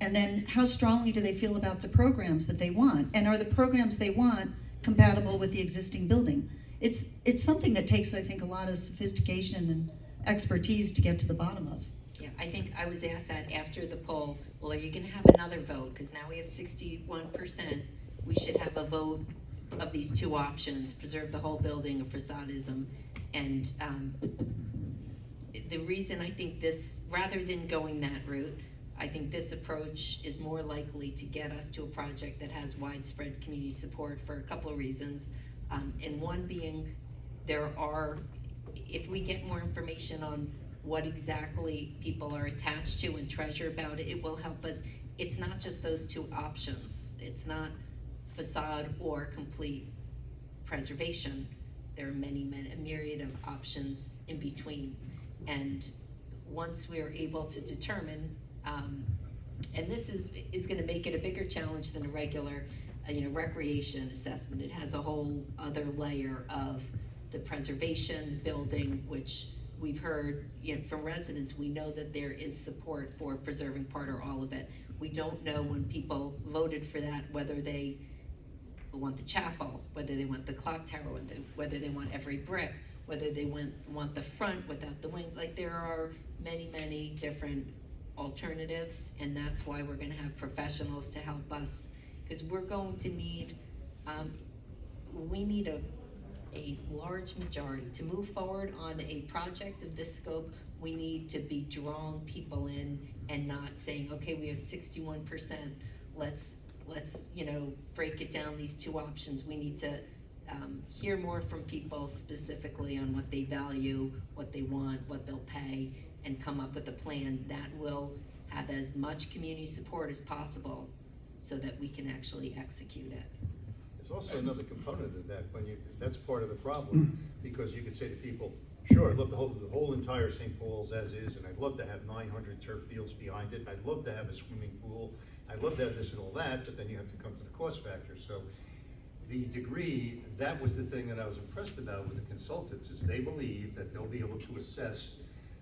and then how strongly do they feel about the programs that they want, and are the programs they want compatible with the existing building? It's something that takes, I think, a lot of sophistication and expertise to get to the bottom of. Yeah, I think I was asked that after the poll, well, are you gonna have another vote? Because now we have 61%. We should have a vote of these 2 options, preserve the whole building or facadism. And the reason I think this, rather than going that route, I think this approach is more likely to get us to a project that has widespread community support for a couple of reasons. And one being, if we get more information on what exactly people are attached to and treasure about it, it will help us. It's not just those 2 options. It's not facade or complete preservation. There are a myriad of options in between. And once we're able to determine, and this is gonna make it a bigger challenge than a regular recreation assessment. It has a whole other layer of the preservation, the building, which we've heard, from residents, we know that there is support for preserving part or all of it. We don't know when people voted for that, whether they want the chapel, whether they want the clock tower, whether they want every brick, whether they want the front without the wings. Like, there are many, many different alternatives, and that's why we're gonna have professionals to help us, because we're going to need, we need a large majority. To move forward on a project of this scope, we need to be drawing people in and not saying, okay, we have 61%, let's break it down, these two options. We need to hear more from people specifically on what they value, what they want, what they'll pay, and come up with a plan that will have as much community support as possible so that we can actually execute it. There's also another component of that, that's part of the problem, because you could say to people, sure, I'd love the whole entire St. Paul's as is, and I'd love to have 900 turf fields behind it, and I'd love to have a swimming pool, I'd love to have this and all that, but then you have to come to the cost factor. So the degree, that was the thing that I was impressed about with the consultants, is they believe that they'll be able to assess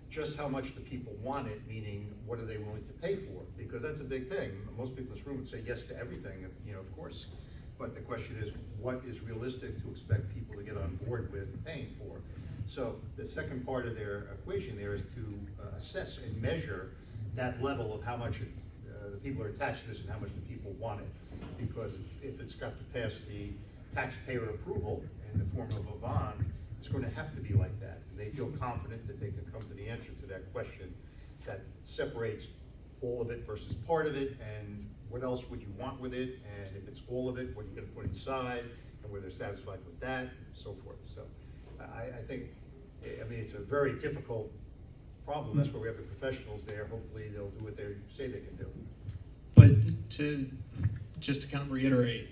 just how much the people want it, meaning what are they willing to pay for, because that's a big thing. Most people in this room would say yes to everything, of course. But the question is, what is realistic to expect people to get on board with paying for? So the second part of their equation there is to assess and measure that level of how much the people are attached to this and how much the people want it. Because if it's got to pass the taxpayer approval in the form of a bond, it's going to have to be like that. And they feel confident that they can come to the answer to that question that separates all of it versus part of it, and what else would you want with it, and if it's all of it, what are you going to put inside, and whether they're satisfied with that, and so forth. So I think, it's a very difficult problem. That's why we have the professionals there. Hopefully they'll do what they say they can do. But just to kind of reiterate,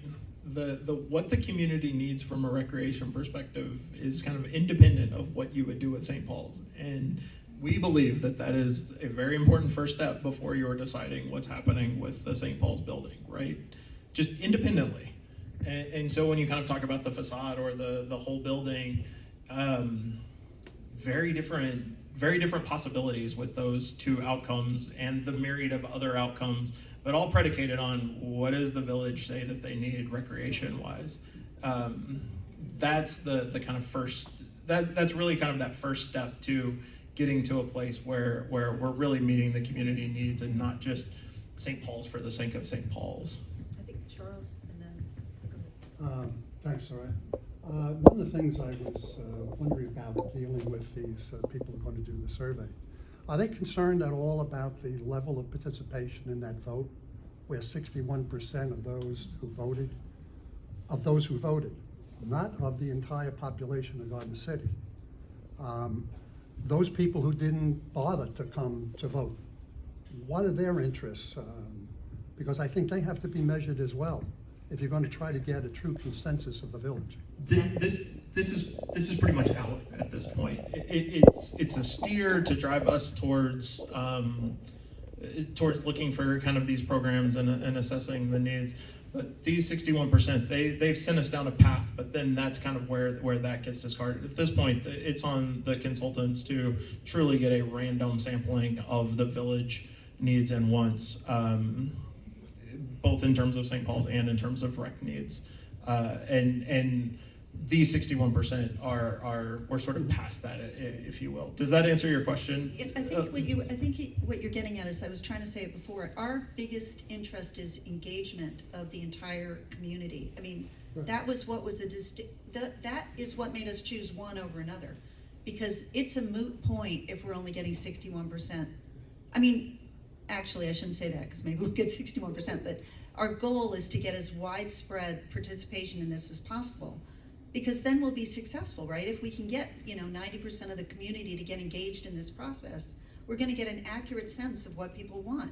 what the community needs from a recreation perspective is kind of independent of what you would do at St. Paul's. And we believe that that is a very important first step before you're deciding what's happening with the St. Paul's building, right? Just independently. And so when you kind of talk about the facade or the whole building, very different possibilities with those two outcomes and the myriad of other outcomes, but all predicated on what does the village say that they need recreation-wise. That's the kind of first, that's really kind of that first step to getting to a place where we're really meeting the community needs and not just St. Paul's for the sake of St. Paul's. I think Charles, and then. Thanks, Soraya. One of the things I was wondering about dealing with these people who are going to do the survey, are they concerned at all about the level of participation in that vote, where 61% of those who voted, not of the entire population of Garden City, those people who didn't bother to come to vote, what are their interests? Because I think they have to be measured as well, if you're going to try to get a true consensus of the village. This is pretty much out at this point. It's a steer to drive us towards looking for kind of these programs and assessing the needs. But these 61%, they've sent us down a path, but then that's kind of where that gets discarded. At this point, it's on the consultants to truly get a random sampling of the village needs and wants, both in terms of St. Paul's and in terms of rec needs. And these 61% we're sort of past that, if you will. Does that answer your question? I think what you're getting at is, I was trying to say it before, our biggest interest is engagement of the entire community. I mean, Right. that was what was that is what made us choose one over another, because it's a moot point if we're only getting 61%. I mean, actually, I shouldn't say that, because maybe we'll get 61%, but our goal is to get as widespread participation in this as possible, because then we'll be successful, right? If we can get 90% of the community to get engaged in this process, we're going to get an accurate sense of what people want.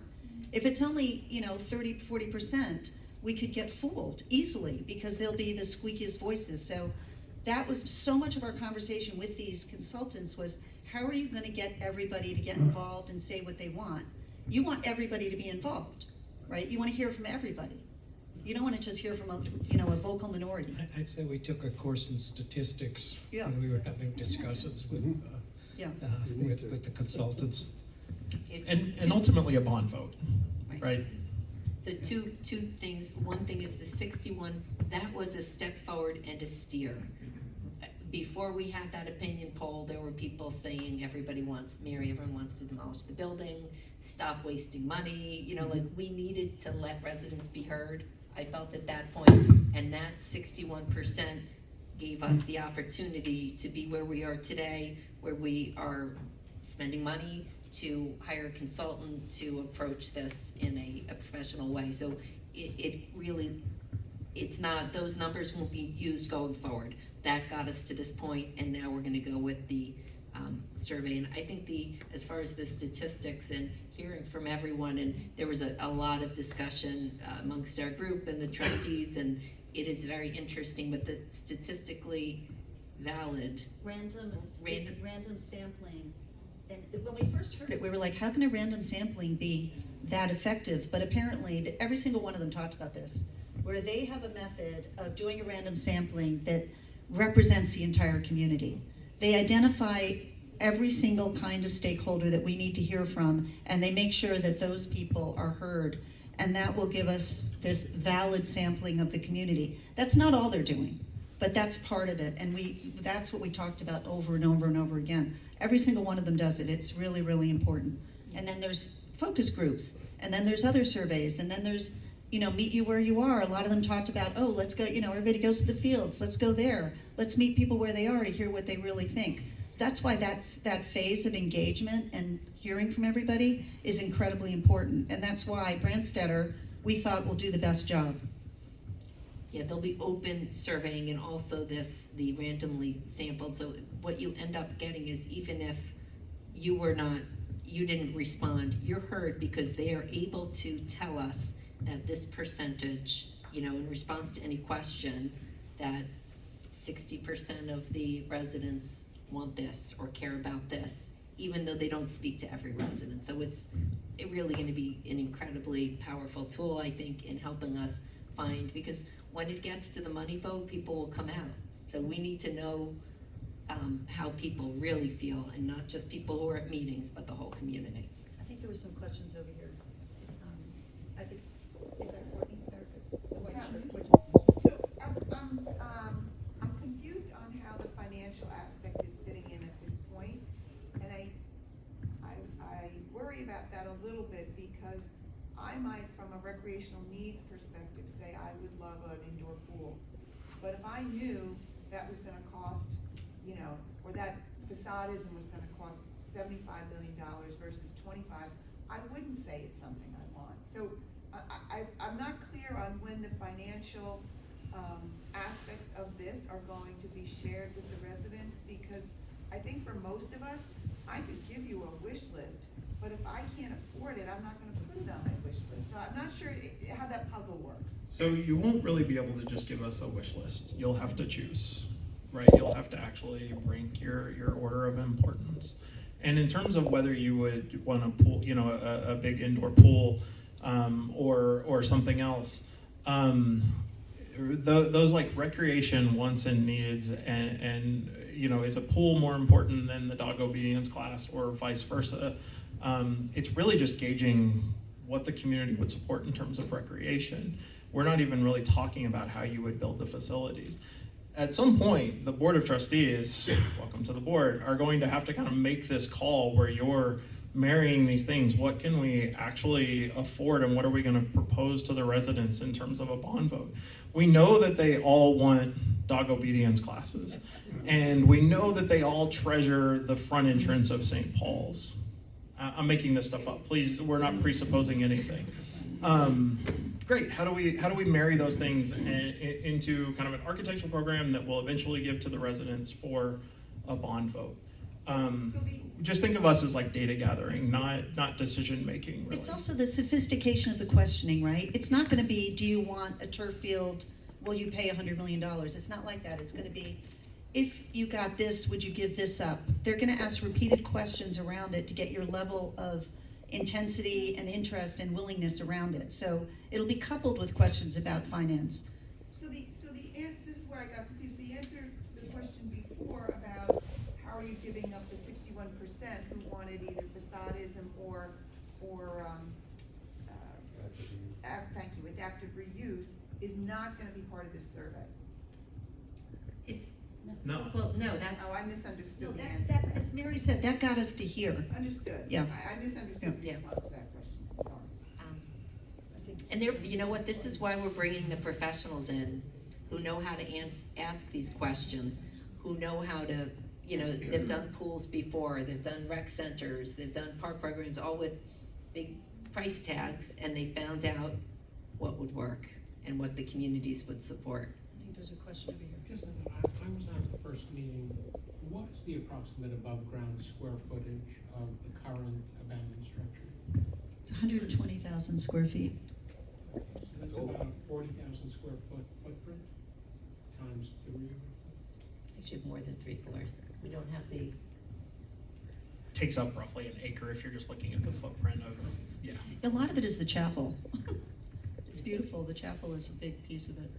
If it's only 30-40%, we could get fooled easily, because they'll be the squeakiest voices. So that was so much of our conversation with these consultants, was how are you going to get everybody to get involved and say what they want? You want everybody to be involved, right? You want to hear from everybody. You don't want to just hear from a vocal minority. I'd say we took a course in statistics Yeah. when we were having discussions with Yeah. with the consultants. And ultimately a bond vote, right? So two things. One thing is the 61, that was a step forward and a steer. Before we had that opinion poll, there were people saying everyone wants to demolish the building, stop wasting money, you know, like we needed to let residents be heard. I felt at that point, and that 61% gave us the opportunity to be where we are today, where we are spending money to hire a consultant to approach this in a professional way. So it really, it's not, those numbers won't be used going forward. That got us to this point, and now we're gonna go with the survey. And I think as far as the statistics and hearing from everyone, and there was a lot of discussion amongst our group and the trustees, and it is very interesting, but the statistically valid. Random sampling. And when we first heard it, we were like, how can a random sampling be that effective? But apparently, every single one of them talked about this, where they have a method of doing a random sampling that represents the entire community. They identify every single kind of stakeholder that we need to hear from, and they make sure that those people are heard. And that will give us this valid sampling of the community. That's not all they're doing, but that's part of it. And that's what we talked about over and over and over again. Every single one of them does it. It's really, really important. And then there's focus groups, and then there's other surveys, and then there's, you know, meet you where you are. A lot of them talked about, oh, let's go, you know, everybody goes to the fields. Let's go there. Let's meet people where they are to hear what they really think. So that's why that phase of engagement and hearing from everybody is incredibly important. And that's why Branstetter, we thought, will do the best job. Yeah, there'll be open surveying and also the randomly sampled. So what you end up getting is, even if you didn't respond, you're heard because they are able to tell us that this percentage, you know, in response to any question, that 60% of the residents want this or care about this, even though they don't speak to every resident. So it's really gonna be an incredibly powerful tool, I think, in helping us find, because when it gets to the money vote, people will come out. So we need to know how people really feel, and not just people who are at meetings, but the whole community. I think there were some questions over here. I think, is that Courtney? So I'm confused on how the financial aspect is fitting in at this point, and I worry about that a little bit, because I might, from a recreational needs perspective, say I would love an indoor pool, but if I knew that was gonna cost, you know, or that facadism was gonna cost $75 million versus 25, I wouldn't say it's something I want. So I'm not clear on when the financial aspects of this are going to be shared with the residents, because I think for most of us, I could give you a wish list, but if I can't afford it, I'm not gonna put it on my wish list. So I'm not sure how that puzzle works. So you won't really be able to just give us a wish list. You'll have to choose, right? You'll have to actually rank your order of importance. And in terms of whether you would want a pool, you know, a big indoor pool, or something else, those like recreation wants and needs, and you know, is a pool more important than the dog obedience class, or vice versa? It's really just gauging what the community would support in terms of recreation. We're not even really talking about how you would build the facilities. At some point, the Board of Trustees, welcome to the board, are going to have to kind of make this call where you're marrying these things. What can we actually afford, and what are we going to propose to the residents in terms of a bond vote? We know that they all want dog obedience classes, and we know that they all treasure the front entrance of St. Paul's. I'm making this stuff up. Please, we're not presupposing anything. Great. How do we marry those things into kind of an architectural program that will eventually give to the residents for a bond vote? Just think of us as like data gathering, not decision making. Really. It's also the sophistication of the questioning, right? It's not going to be, do you want a turf field? Will you pay $100 million? It's not like that. It's going to be, if you got this, would you give this up? They're going to ask repeated questions around it to get your level of intensity and interest and willingness around it. So it'll be coupled with questions about finance. So the answer, this is where I got confused. The answer to the question before about how are you giving up the 61% wanted either facadism or, thank you, adaptive reuse, is not gonna be part of this survey. It's, No. well, no, that's, Oh, I No, misunderstood the that, answer. as Mary said, that got us to here. Understood. Yeah. I misunderstood the Yeah. response to that question, sorry. and there, you know what, this is why we're bringing the professionals in, who know how to ask these questions, who know how to, you know, they've done pools before, they've done rec centers, they've done park programs, all with big price tags, and they found out what would work and what the communities would support. I think there's a question over here. Just, I was at the first meeting, what is the approximate above-ground square footage of the current abandoned structure? It's 120,000 square feet. So that's about a 40,000 square foot footprint, times 3. Actually, more than 3 floors. We don't have the, Takes up roughly an acre if you're just looking at the footprint of, yeah. A lot of it is the chapel. It's beautiful. The chapel is a big piece of it.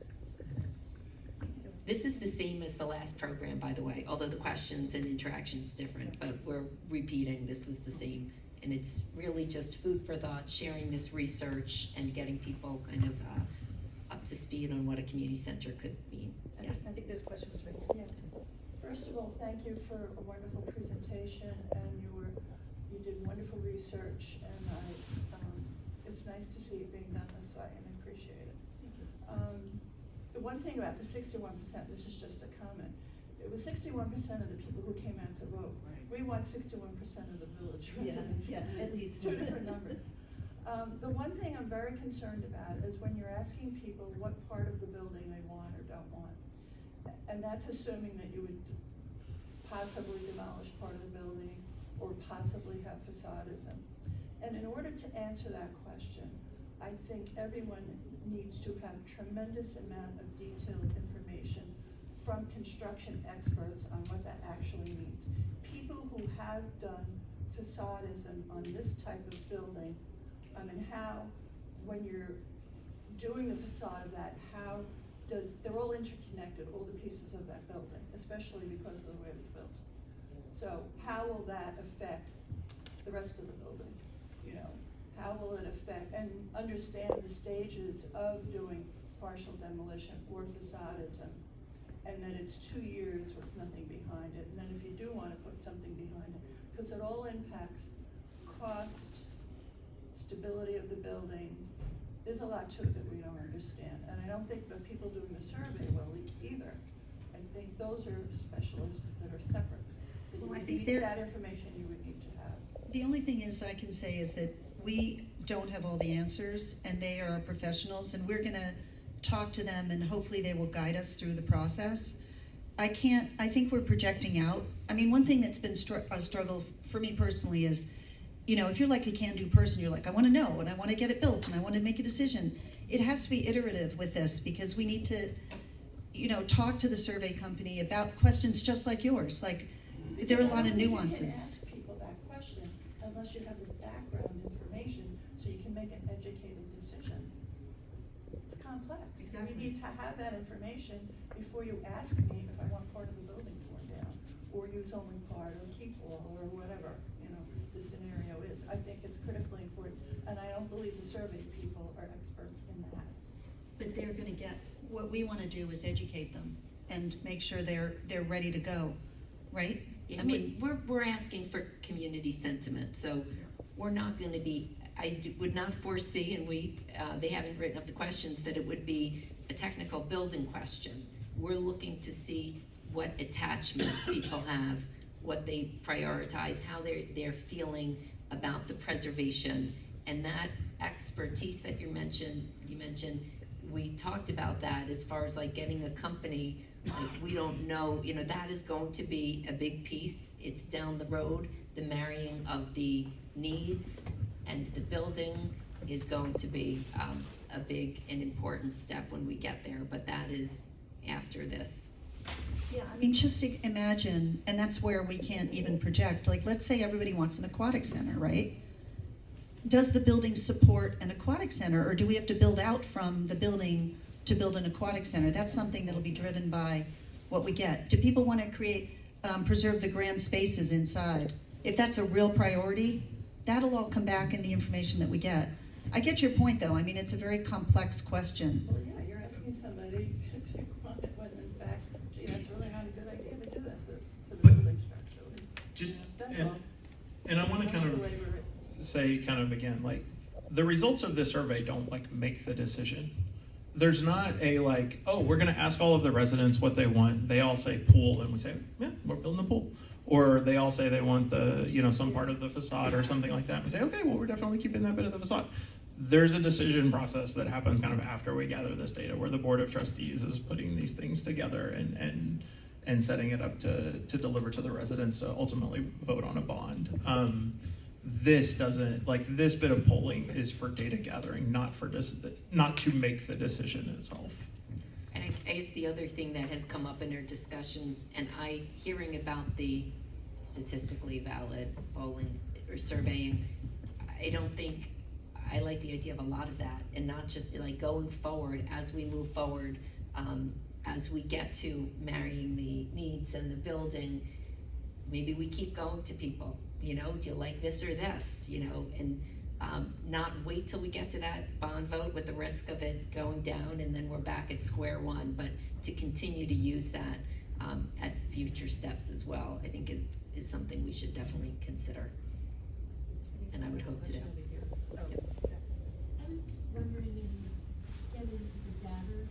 this is the same as the last program, by the way, although the questions and interaction's different, but we're repeating, this was the same. And it's really just food for thought, sharing this research and getting people kind of up to speed on what a community center could mean. Yes. I think this question was raised. Yeah. First of all, thank you for a wonderful presentation, and you did wonderful research, and it's nice to see it being done this way, and I appreciate it. The one thing about the 61%, this is just a comment, it was 61% of the people who came out to vote. We want 61% of the village residents. Yeah, at least. Two different numbers. The one thing I'm very concerned about is when you're asking people what part of the building they want or don't want. And that's assuming that you would possibly demolish part of the building or possibly have facadism. And in order to answer that question, I think everyone needs to have tremendous amount of detailed information from construction experts on what that actually means. People who have done facadism on this type of building, how, when you're doing the facade of that, they're all interconnected, all the pieces of that building, especially because of the way it was built. So how will that affect the rest of the building? You know, how will it affect, and understand the stages of doing partial demolition or facadism, and then it's 2 years with nothing behind it, and then if you do wanna put something behind it, because it all impacts cost, stability of the building. There's a lot to it that we don't understand, and I don't think the people doing the survey will either. I think those are specialists that are separate. That Well, you I would think need they're- that information you would need to have. The only thing is I can say is that we don't have all the answers, and they are our professionals, and we're gonna talk to them, and hopefully they will guide us through the process. I think we're projecting out. I mean, one thing that's been a struggle for me personally is, you know, if you're like a can-do person, you're like, I wanna know, and I wanna get it built, and I wanna make a decision. It has to be iterative with this, because we need to, you know, talk to the survey company about questions just like yours. Like, there are a lot of You can't nuances. ask people that question unless you have the background information, so you can make an educated decision. It's complex. Exactly. You need to have that information before you ask me if I want part of the building torn down, or use only part, or keep all, or whatever, you know, the scenario is. I think it's critically important, and I don't believe the survey people are experts in that. But they're gonna get, what we wanna do is educate them and make sure they're ready to go, right? Yeah, I mean, we're asking for community sentiment, so we're not gonna be, would not foresee, and they haven't written up the questions, that it would be a technical building question. We're looking to see what attachments people have, what they prioritize, how they're feeling about the preservation, and that expertise that you mentioned, we talked about that as far as like getting a company, like we don't know, you know, that is going to be a big piece. It's down the road, the marrying of the needs and the building is going to be a big and important step when we get there, but that is after this. yeah, I mean, just to imagine, and that's where we can't even project, like, let's say everybody wants an aquatic center, right? Does the building support an aquatic center, or do we have to build out from the building to build an aquatic center? That's something that'll be driven by what we get. Do people wanna preserve the grand spaces inside? if that's a real priority, that'll all come back in the information that we get. I get your point, though. I mean, it's a very complex question. Well, yeah, you're asking somebody to take on it when in fact, gee, that's really not a good idea to do that to the building structure. Just, That's and, all. and I wanna Don't kind of belabor it. say kind of again, like, the results of this survey don't like make the decision. There's not a like, oh, we're gonna ask all of the residents what they want. They all say pool, and we say, yeah, we're building a pool. Or they all say they want the, you know, some part of the facade or something like that. And we say, okay, well, we're definitely keeping that bit of the facade. There's a decision process that happens kind of after we gather this data, where the Board of Trustees is putting these things together and setting it up to deliver to the residents to ultimately vote on a bond. This doesn't, like, this bit of polling is for data gathering, not to make the decision itself. And I guess the other thing that has come up in our discussions, and hearing about the statistically valid polling or surveying, I don't think, I like the idea of a lot of that, and not just like going forward, as we move forward, as we get to marrying the needs and the building, maybe we keep going to people, you know, do you like this or this, you know, and not wait till we get to that bond vote with the risk of it going down and then we're back at square one, but to continue to use that at future steps as well, I think it is something we should definitely consider. And I would hope to do. Yep. I was just wondering, in getting the data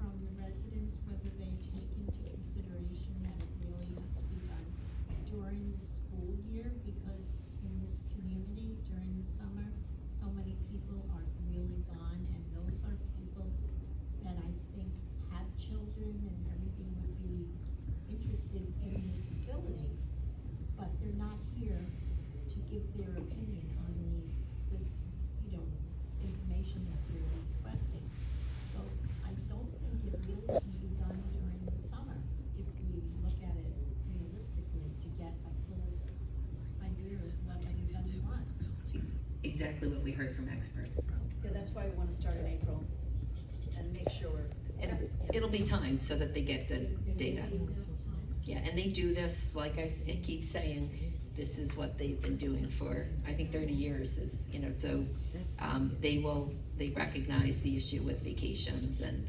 from the residents, whether they take into consideration that it really has to be done during the school year, because in this community, during the summer, so many people are really gone, and those are people that I think have children and everything would be interested in the facility, but they're not here to give their opinion on this, you know, information that they're requesting. So I don't think it really can be done during the summer, if we look at it realistically, to get a full idea of what everybody wants. Exactly what we heard from experts. Yeah, that's why we want to start in April and make sure. And it'll be timed so that they get good data. Yeah, and they do this, like I keep saying, this is what they've been doing for, I think 30 years is, you know, so they recognize the issue with vacations and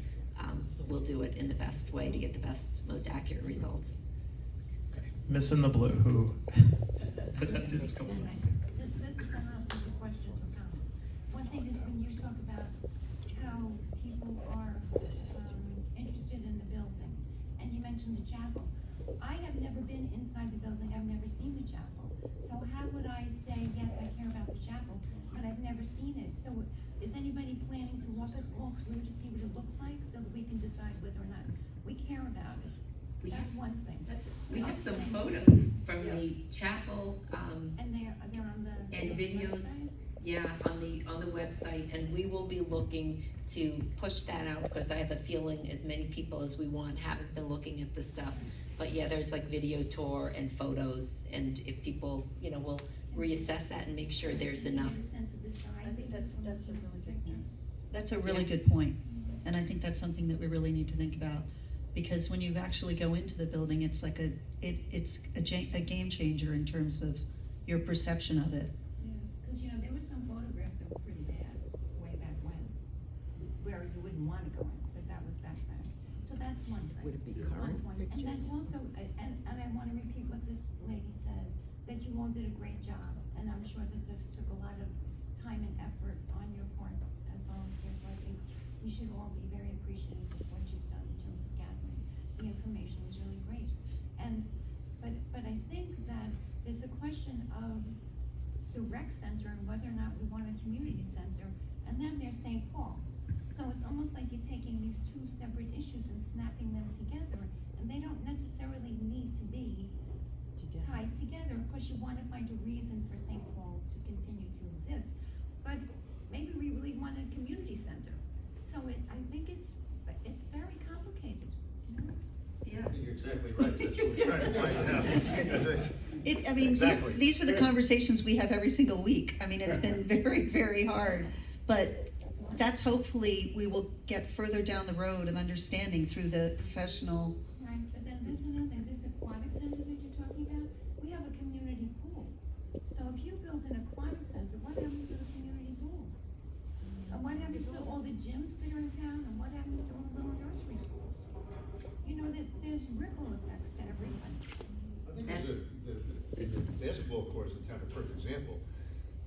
will do it in the best way to get the best, most accurate results. Miss in the blue, who has had this couple times. This is enough of the questions or comments. One thing is when you talk about how people are interested in the building, and you mentioned the chapel. I have never been inside the building, I've never seen the chapel. So how would I say, yes, I care about the chapel, but I've never seen it? So is anybody planning to walk us all through to see what it looks like, so that we can decide whether or not we care about it? That's one thing. We have some photos from the chapel, And they're on the. and videos, website? yeah, on the website, and we will be looking to push that out, because I have a feeling as many people as we want haven't been looking at this stuff. But yeah, there's like video tour and photos, and if people, you know, will reassess that and make sure there's enough. Give a sense of the size. I think that's a really good point. That's a Yeah. really good point, and I think that's something that we really need to think about, because when you actually go into the building, it's like it's a game changer in terms of your perception of it. Yeah, because, you know, there were some photographs that were pretty bad way back when, where you wouldn't want to go in, but that was back then. So that's one thing. Would it be One current point. And then also, and I want to repeat what this lady said, that you all did a great job, and I'm sure that this took a lot of time and effort on your parts as volunteers, so I think you should all be very appreciative of what you've done in terms of gathering. The information was really great. And, but I think that there's a question of the rec center and whether or not we want a community center, and then there's St. Paul. So it's almost like you're taking these two separate issues and snapping them together, and they don't necessarily need to be tied together. Of course, you want to find a reason for St. Paul to continue to exist, but maybe we really want a community center. So I think it's very complicated, you know? Yeah. You're exactly right, that's what we're trying to find out. I mean, Exactly. these are the conversations we have every single week. I mean, it's been very, very hard, but that's hopefully, we will get further down the road of understanding through the professional. Right, but then there's another thing, this aquatic center that you're talking about, we have a community pool. ripple effects to everybody. I think the basketball courts in town are a perfect example.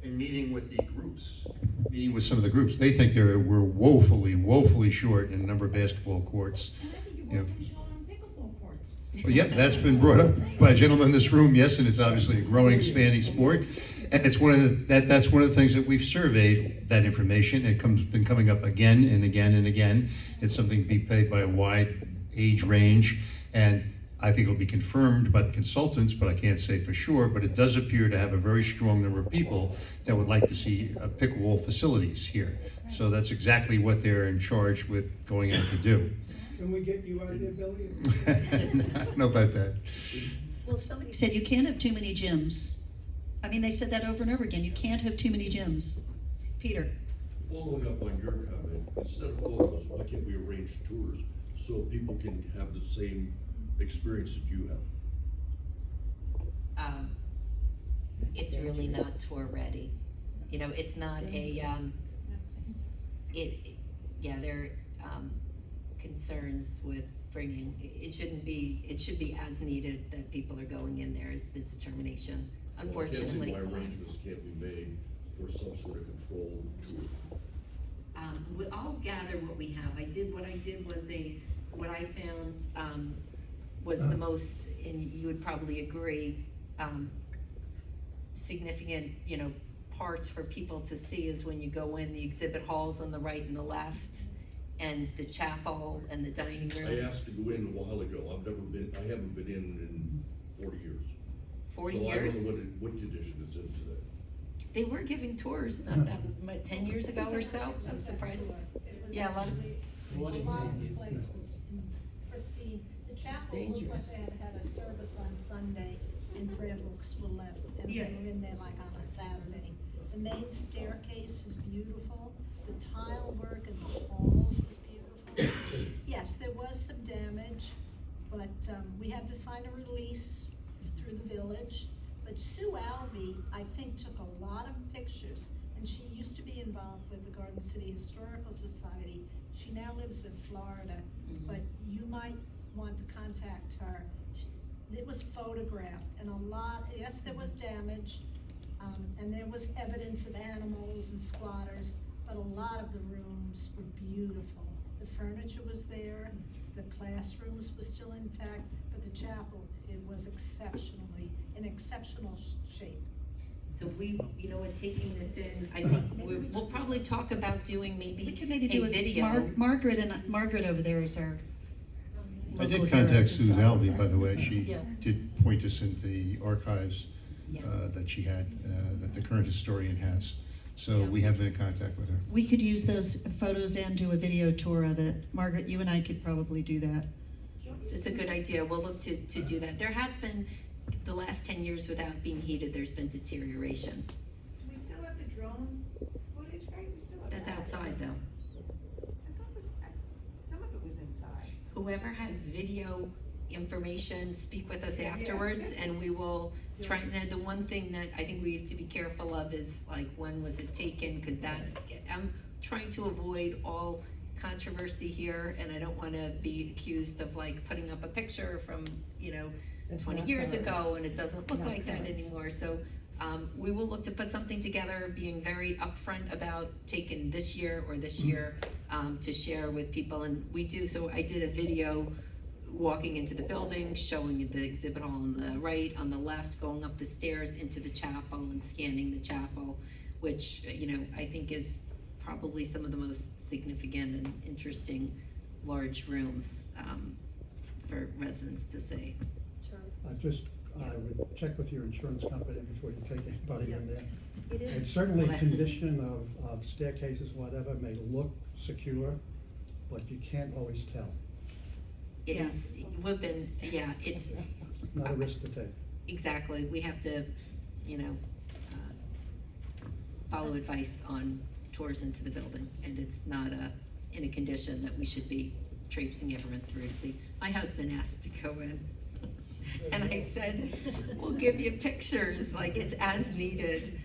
In meeting with the groups, meeting with some of the groups, they think we're woefully short in a number of basketball courts. And I think You you're know. working short on pickleball courts. Well, yep, that's been brought up by a gentleman in this room, yes, and it's obviously a growing, expanding sport. And it's that's one of the things that we've surveyed, that information. Been coming up again and again and again. It's something to be paid by a wide age range, and I think it'll be confirmed by the consultants, but I can't say for sure, but it does appear to have a very strong number of people that would like to see pickleball facilities here. So that's exactly what they're in charge with going out to do. Can we get you out there, Billy? I don't know about that. Well, somebody said you can't have too many gyms. I mean, they said that over and over again. You can't have too many gyms. Peter? Following up on your comment, instead of photos, why can't we arrange tours so people can have the same experience that you have? It's really not tour ready. You know, it's not a, there are concerns with bringing, it should be as needed that people are going in there is the determination, unfortunately. Why arrangements can't be made for some sort of controlled tour? I'll gather what we have. What I did was what I found, was the most, and you would probably agree, significant, parts for people to see is when you go in the exhibit halls on the right and the left, and the chapel and the dining room. I asked to go in a while ago. I haven't been in 40 years. 40 so years? I don't know what condition it's in today. They were giving tours not that 10 years ago or so. I'm surprised. Yeah, a lot of. A lot of the place was pristine. The chapel looked like they had a service on Sunday and prayer books were left. And Yeah. they were in there like on a Saturday. The main staircase is beautiful. The tile work in the halls is beautiful. Yes, there was some damage, but we had to sign a release through the village. But Sue Alvey, I think, took a lot of pictures, and she used to be involved with the Garden City Historical Society. She now lives in Florida, but you might want to contact her. It was photographed, and yes, there was damage, and there was evidence of animals and squatters, but a lot of the rooms were beautiful. The furniture was there, the classrooms were still intact, but the chapel, it was in exceptional shape. So taking this in, I think we'll probably talk about doing We could maybe do a it. video. Margaret over there is our I local did contact hero. Susan Alvey, by the way. She Yeah. did point us into the archives that she had, that the current historian has. So Yeah. we have been in contact with her. We could use those photos and do a video tour of it. Margaret, you and I could probably do that. It's a good idea. We'll look to do that. There has been, the last 10 years without being heated, there's been deterioration. We still have the drone footage, right? We still have That's that. outside though. I thought some of it was inside. Whoever has video information, speak with us afterwards, and we will try. Now, the one thing that I think we have to be careful of is like, when was it taken? Because I'm trying to avoid all controversy here, and I don't want to be accused of like putting up a picture from 20 years ago, and it doesn't look like that anymore. So we will look to put something together, being very upfront about taking this year or this year to share with people. And we do, so I did a video walking into the building, showing the exhibit hall on the right, on the left, going up the stairs into the chapel and scanning the chapel, which, I think is probably some of the most significant and interesting large rooms for residents to see. I would check with your insurance company before you take anybody in there. It is. And certainly condition of staircases, whatever, may look secure, but you can't always tell. It is, it's. Not a risk to take. Exactly, we have to, follow advice on tours into the building, and it's not in a condition that we should be traipsing everyone through to see. My husband asked to go in, and I said, we'll give you pictures, like it's as needed,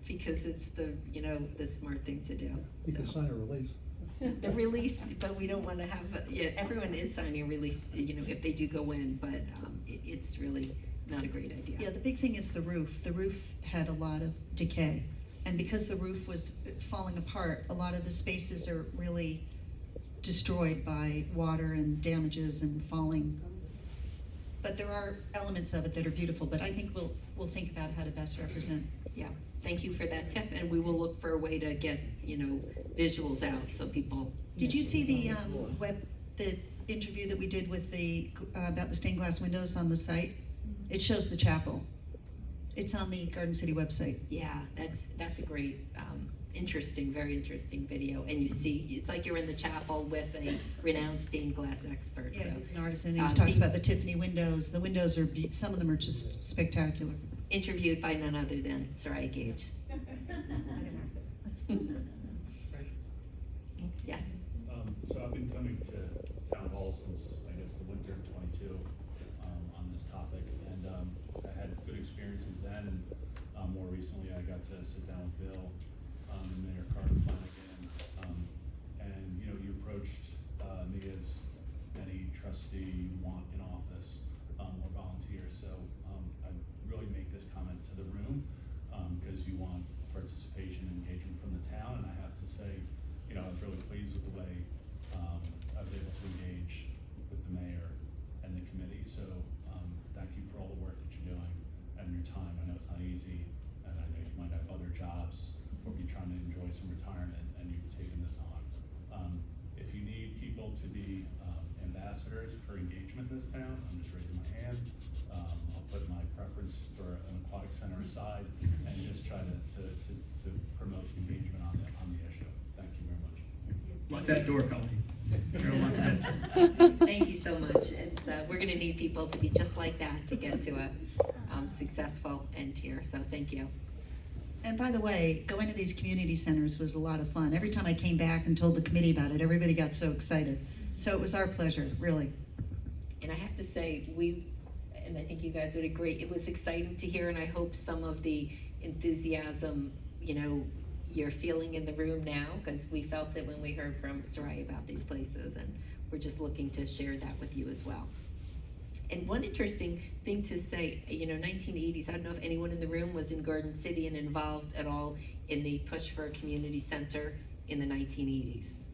because it's the smart thing to do. You can So. sign a release. the release, but we don't wanna have, yeah, everyone is signing a release, you know, if they do go in, but, it's really not a great idea. Yeah, the big thing is the roof. The roof had a lot of decay. And because the roof was falling apart, a lot of the spaces are really destroyed by water and damages and falling. But there are elements of it that are beautiful, but I think we'll think about how to best represent. Yeah, thank you for that tip, and we will look for a way to get, you know, visuals out so people. Did you see the interview that we did with about the stained glass windows on the site? It shows the chapel. It's on the Garden City website. Yeah, that's a great, interesting, very interesting video, and you see, it's like you're in the chapel with a renowned stained glass expert, so. Yeah, he's an artist, and he talks about the Tiffany windows. The windows are, some of them are just spectacular. Interviewed by none other than Soraya Gage. Yes. So I've been coming to town hall since, I guess, the winter of '22, on this topic, and, I had good experiences then, and, more recently, I got to sit down with Bill, and Mayor Carter Flanagan, and, you know, you approached, me as any trustee you want in office, or volunteer, so, I really make this comment to the room, because you want participation and engagement from the town, and I have to say, you know, I was really pleased with the way, I was able to engage with the mayor and the committee, so, thank you for all the work that you're doing and your time. I know it's not easy, and I know you might have other jobs, or you're trying to enjoy some retirement, and you've taken this on. If you need people to be, ambassadors for engagement in this town, I'm just raising my hand. I'll put my preference for an aquatic center aside, and just try to promote engagement on the issue. Thank you very much. Lock that door, Colleen. You're gonna lock it in. Thank you so much. It's, we're gonna need people to be just like that to get to a, successful end here, so thank you. And by the way, going to these community centers was a lot of fun. Every time I came back and told the committee about it, everybody got so excited. So it was our pleasure, really. And I have to say, and I think you guys would agree, it was exciting to hear, and I hope some of the enthusiasm, you know, you're feeling in the room now, because we felt it when we heard from Soraya about these places, and we're just looking to share that with you as well. And one interesting thing to say, you know, 1980s, I don't know if anyone in the room was in Garden City and involved at all in the push for a community center in the 1980s.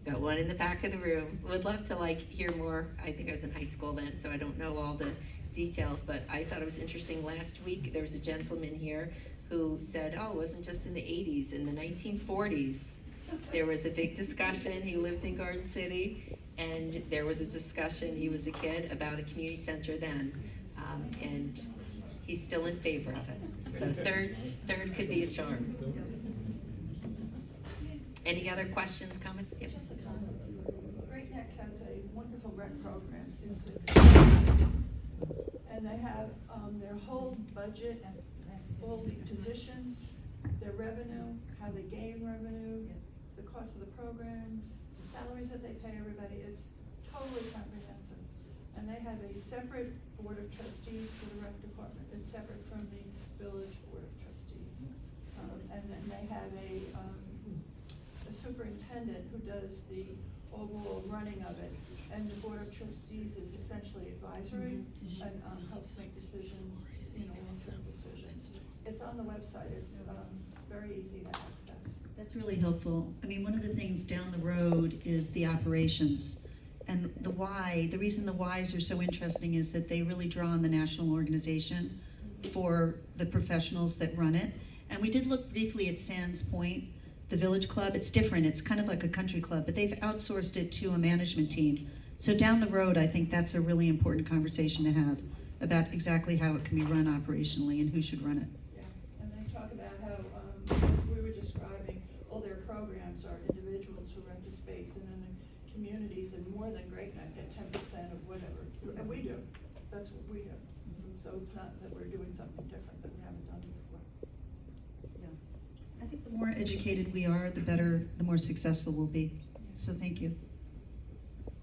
Got one in the back of the room. Would love to hear more. I think I was in high school then, so I don't know all the details, but I thought it was interesting. Last week, there was a gentleman here who said, oh, it wasn't just in the 80s, in the 1940s. There was a big discussion. He lived in Garden City, and there was a discussion, he was a kid, about a community center then, and he's still in favor of it. So third could be a charm. Any other questions, comments? Yep. Just a comment. Great Neck has a wonderful rec program. And they have, their whole budget, all the positions, their revenue, how they gain revenue, the cost of the programs, the salaries that they pay everybody. It's totally comprehensive. And they have a separate board of trustees for the rec department. It's separate from the village board of trustees. And then they have a superintendent who does the overall running of it. And the board of trustees is essentially advisory and helps make decisions, you know, long-term decisions. It's on the website. It's very easy to access. That's really helpful. I mean, one of the things down the road is the operations. And the why, the reason the whys are so interesting is that they really draw on the national organization for the professionals that run it. And we did look briefly at Sands Point, the Village Club. It's different. It's kind of like a country club, but they've outsourced it to a management team. So down the road, I think that's a really important conversation to have about exactly how it can be run operationally and who should run it. Yeah, and they talk about how, we were describing, all their programs are individuals who rent the space, and then the communities and more than Great Neck get 10% of whatever, and we do. That's what we do. So it's not that we're doing something different that we haven't done before. I think the more educated we are, the better, the more successful we'll be. So thank you.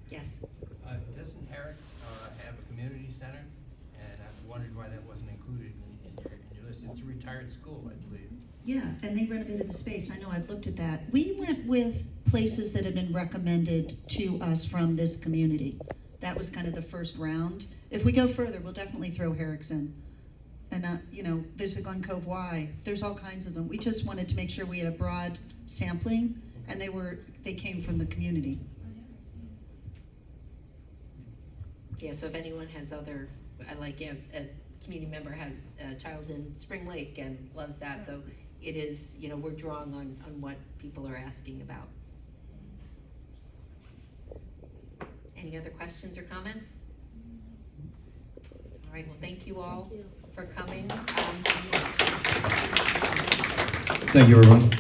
Yes. Doesn't Herrick's have a community center? And I've wondered why that wasn't included in your list. It's a retired school, I believe. Yeah, and they renovated the space. I know, I've looked at that. We went with places that have been recommended to us from this community. That was kind of the first round. If we go further, we'll definitely throw Herrick's in. And, you know, there's the Glen Cove Y, there's all kinds of them. We just wanted to make sure we had a broad sampling, and they came from the community. Yeah, so if anyone has other, a community member has a child in Spring Lake and loves that, so it is, you know, we're drawing on what people are asking about. Any other questions or comments? All right, well, thank you all for coming. Thank you, everyone.